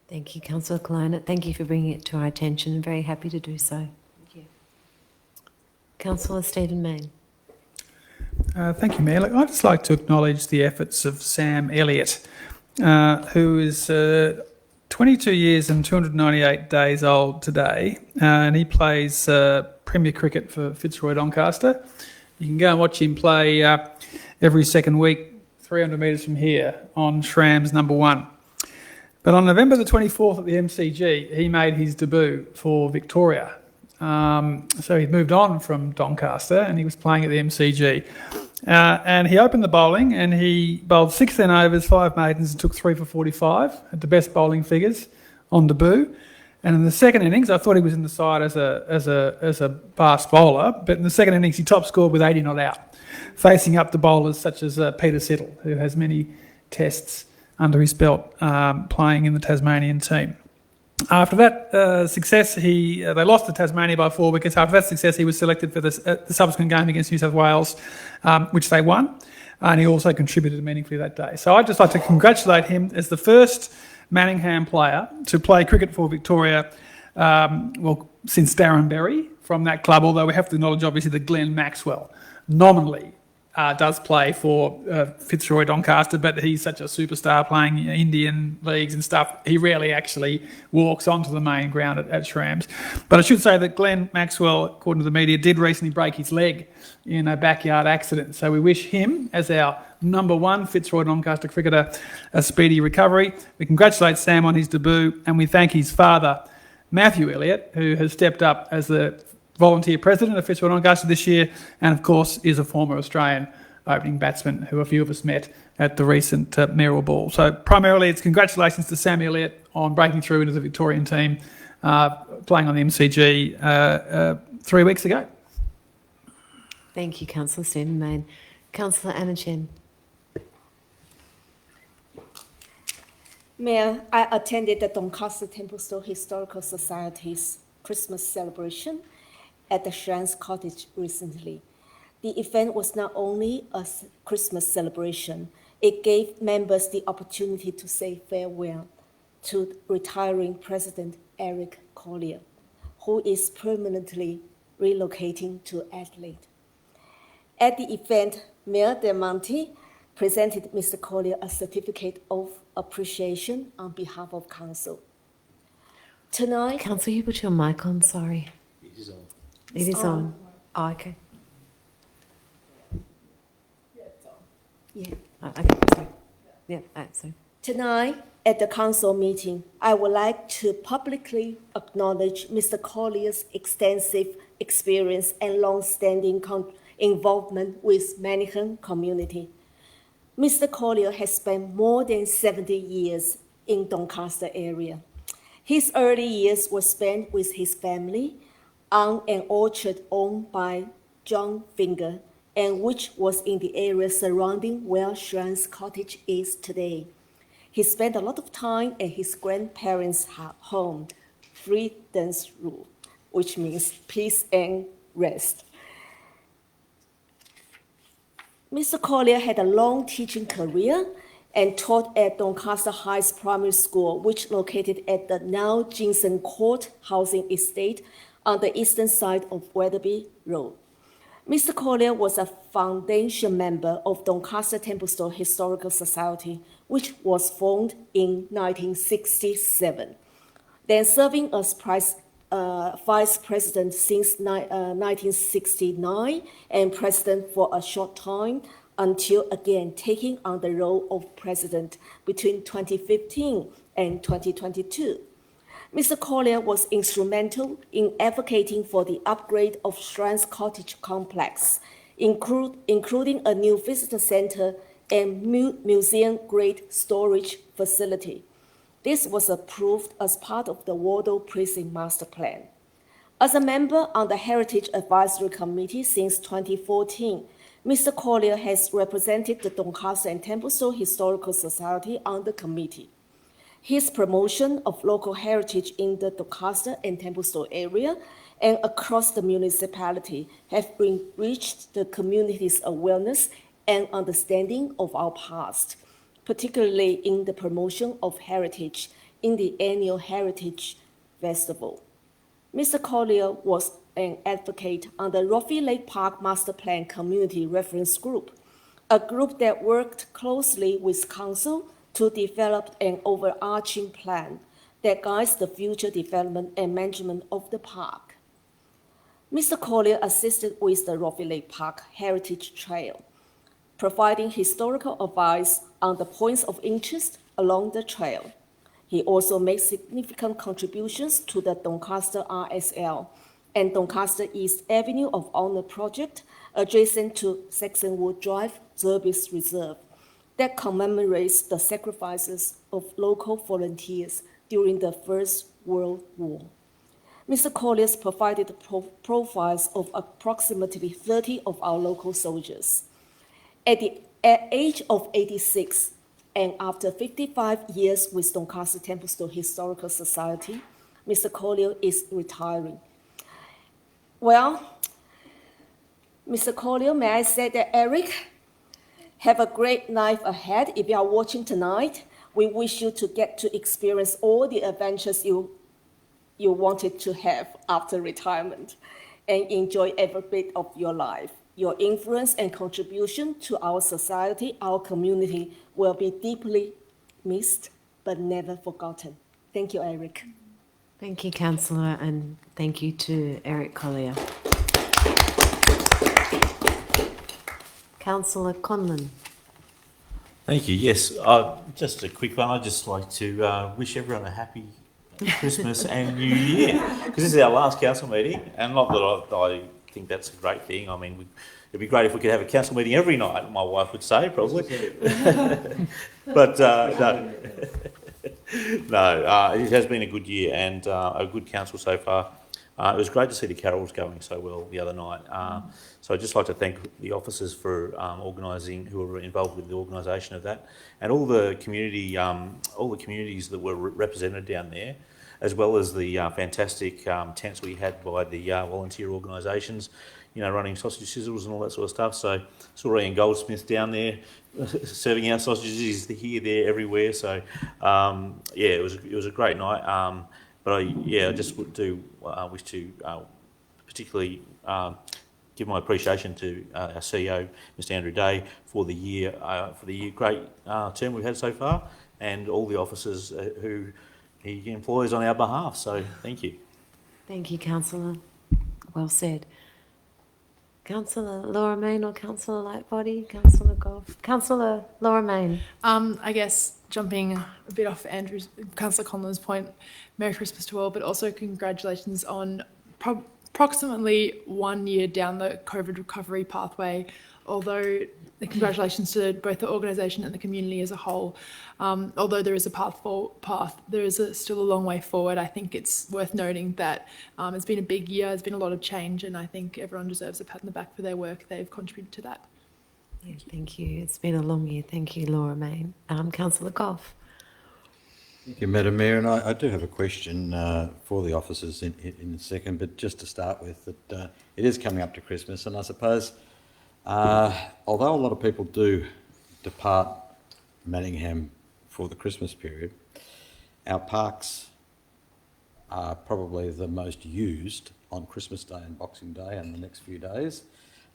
Thank you, Councillor Kleiner. Thank you for bringing it to our attention. I'm very happy to do so. Thank you. Councillor Stephen Mayne. Thank you, Mayor. Look, I'd just like to acknowledge the efforts of Sam Elliott, who is 22 years and 298 days old today, and he plays Premier Cricket for Fitzroy Doncaster. You can go and watch him play every second week, 300 metres from here, on Shram's number 1. But on November the 24th at the MCG, he made his debut for Victoria. So he'd moved on from Doncaster and he was playing at the MCG. And he opened the bowling and he bowled 16 overs, 5 maidens and took 3 for 45, had the best bowling figures on debut. And in the second innings, I thought he was in the side as a fast bowler, but in the second innings he top scored with 80 not out, facing up to bowlers such as Peter Siddle, who has many tests under his belt playing in the Tasmanian team. After that success, they lost to Tasmania by 4 wickets. After that success, he was selected for the subsequent game against New South Wales, which they won, and he also contributed meaningfully that day. So I'd just like to congratulate him as the first Manningham player to play cricket for Victoria, since Darren Berry from that club, although we have to acknowledge obviously that Glenn Maxwell nominally does play for Fitzroy Doncaster, but he's such a superstar playing Indian leagues and stuff, he rarely actually walks onto the main ground at Shram's. But I should say that Glenn Maxwell, according to the media, did recently break his leg in a backyard accident. So we wish him, as our number 1 Fitzroy Doncaster cricketer, a speedy recovery. We congratulate Sam on his debut and we thank his father, Matthew Elliott, who has stepped up as the volunteer president of Fitzroy Doncaster this year, and of course is a former Australian opening batsman who a few of us met at the recent mayoral ball. So primarily it's congratulations to Sam Elliott on breaking through into the Victorian team, playing on the MCG 3 weeks ago. Thank you, Councillor Stephen Mayne. Councillor Anna Chen. Mayor, I attended the Doncaster Templestowe Historical Society's Christmas celebration at the Shrams Cottage recently. The event was not only a Christmas celebration, it gave members the opportunity to say farewell to retiring President Eric Collier, who is permanently relocating to Adelaide. At the event, Mayor Del Monte presented Mr. Collier a certificate of appreciation on behalf of Council. Tonight... Councillor, you put your mic on, sorry. It is on. It is on. Oh, okay. Yeah, it's on. Yeah. Oh, okay, sorry. Yeah, sorry. Tonight, at the council meeting, I would like to publicly acknowledge Mr. Collier's extensive experience and long-standing involvement with Manningham community. Mr. Collier has spent more than 70 years in Doncaster area. His early years were spent with his family on an orchard owned by John Finger, and which was in the area surrounding where Shram's Cottage is today. He spent a lot of time at his grandparents' home, Freedom's Rule, which means peace and rest. Mr. Collier had a long teaching career and taught at Doncaster Heights Primary School, which located at the now Jinson Court housing estate on the eastern side of Wetherby Road. Mr. Collier was a foundation member of Doncaster Templestowe Historical Society, which was formed in 1967. Then serving as vice president since 1969 and president for a short time until again taking on the role of president between 2015 and 2022. Mr. Collier was instrumental in advocating for the upgrade of Shram's Cottage complex, including a new visitor center and museum-grade storage facility. This was approved as part of the Wardle Precinct Master Plan. As a member on the Heritage Advisory Committee since 2014, Mr. Collier has represented the Doncaster and Templestowe Historical Society on the committee. His promotion of local heritage in the Doncaster and Templestowe area and across the municipality have enriched the community's awareness and understanding of our past, particularly in the promotion of heritage in the annual Heritage Festival. Mr. Collier was an advocate on the Roffey Lake Park Master Plan Community Reference Group, a group that worked closely with Council to develop an overarching plan that guides the future development and management of the park. Mr. Collier assisted with the Roffey Lake Park Heritage Trail, providing historical advice on the points of interest along the trail. He also made significant contributions to the Doncaster RSL and Doncaster East Avenue of Honour project adjacent to Saxonwood Drive Service Reserve that commemorates the sacrifices of local volunteers during the First World War. Mr. Collier provided profiles of approximately 30 of our local soldiers. At the age of 86, and after 55 years with Doncaster Templestowe Historical Society, Mr. Collier is retiring. Well, Mr. Collier, may I say that Eric, have a great night ahead. If you are watching tonight, we wish you to get to experience all the adventures you wanted to have after retirement and enjoy every bit of your life. Your influence and contribution to our society, our community, will be deeply missed but never forgotten. Thank you, Eric. Thank you, Councillor, and thank you to Eric Collier. Councillor Conlon. Thank you. Yes, just a quick one. I'd just like to wish everyone a happy Christmas and New Year, because this is our last council meeting, and not that I think that's a great thing. I mean, it'd be great if we could have a council meeting every night, my wife would say, probably. But no, it has been a good year and a good council so far. It was great to see the carols going so well the other night. So I'd just like to thank the officers for who were involved with the organisation of that, and all the communities that were represented down there, as well as the fantastic tents we had by the volunteer organisations, you know, running sausage sizzles and all that sort of stuff. So saw Ian Goldsmith down there serving out sausages. He's here, there, everywhere. So yeah, it was a great night. But I just wish to particularly give my appreciation to our CEO, Mr. Andrew Day, for the great term we've had so far, and all the officers who he employs on our behalf. So thank you. Thank you, Councillor. Well said. Councillor Laura Main or Councillor Lightbody? Councillor Goff? Councillor Laura Main. I guess jumping a bit off Councillor Conlon's point, Merry Christmas to all, but also congratulations on approximately 1 year down the COVID recovery pathway. Although congratulations to both the organisation and the community as a whole. Although there is a path, there is still a long way forward. I think it's worth noting that it's been a big year, there's been a lot of change, and I think everyone deserves a pat on the back for their work. They've contributed to that. Thank you. It's been a long year. Thank you, Laura Main. Councillor Goff. Thank you, Madam Mayor, and I do have a question for the officers in a second, but just to start with, that it is coming up to Christmas, and I suppose although a lot of people do depart Manningham for the Christmas period, our parks are probably the most used on Christmas Day and Boxing Day and the next few days,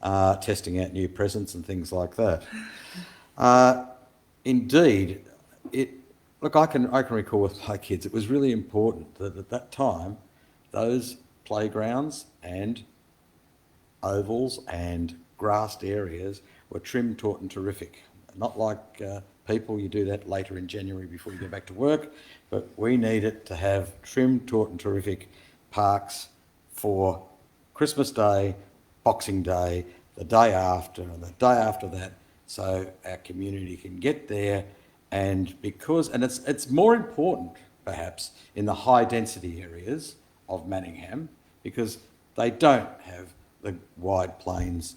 testing out new presents and things like that. Indeed, I can recall with my kids, it was really important that at that time, those playgrounds and ovals and grassed areas were trimmed, taut and terrific. Not like people, you do that later in January before you go back to work, but we needed to have trimmed, taut and terrific parks for Christmas Day, Boxing Day, the day after and the day after that, so our community can get there. And it's more important perhaps in the high density areas of Manningham, because they don't have the wide plains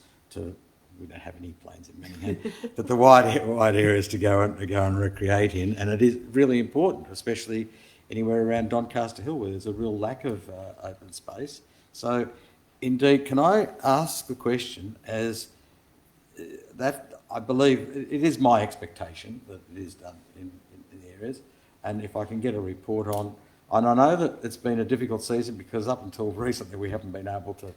we don't have any plains in Manningham, but the wide areas to go and recreate in, and it is really important, especially anywhere around Doncaster Hill where there's a real lack of open space. So, indeed, can I ask the question as that I believe it is my expectation that it is done in the areas, and if I can get a report on, and I know that it's been a difficult season because up until recently we haven't been able to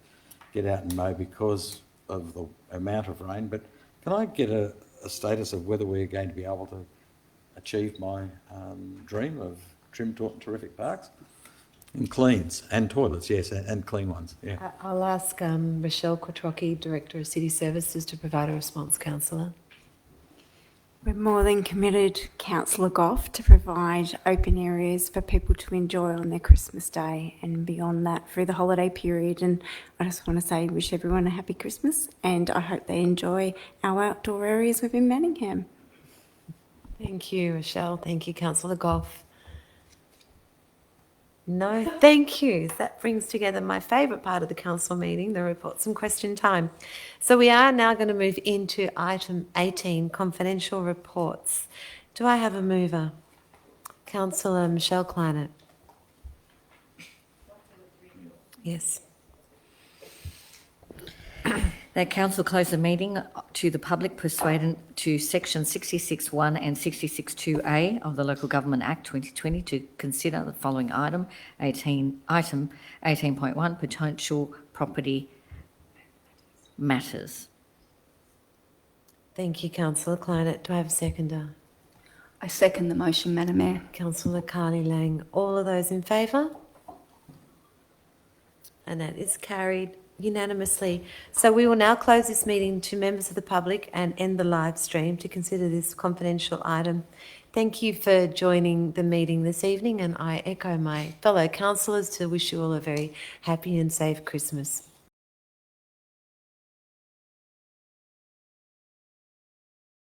get out and mow because of the amount of rain, but can I get a status of whether we're going to be able to achieve my dream of trim, terrific parks? And cleans, and toilets, yes, and clean ones, yeah. I'll ask Rochelle Quattrocchi, Director of City Services, to provide a response, Councillor. We're more than committed, Councillor Goff, to provide open areas for people to enjoy on their Christmas Day and beyond that through the holiday period. And I just want to say, wish everyone a happy Christmas, and I hope they enjoy our outdoor areas within Manningham. Thank you, Rochelle. Thank you, Councillor Goff. No, thank you. That brings together my favourite part of the council meeting, the reports and question time. So we are now going to move into item 18, confidential reports. Do I have a mover? Councillor Michelle Kleinert. Yes. That council close the meeting to the public pursuant to section 66(1) and 66(2)(a) of the Local Government Act 2020 to consider the following item 18.1, potential property matters. Thank you, Councillor Kleinert. Do I have a seconder? I second the motion, Madam Mayor. Councillor Carly Lang. All of those in favour? And that is carried unanimously. So we will now close this meeting to members of the public and end the live stream to consider this confidential item. Thank you for joining the meeting this evening, and I echo my fellow councillors to wish you all a very happy and safe Christmas.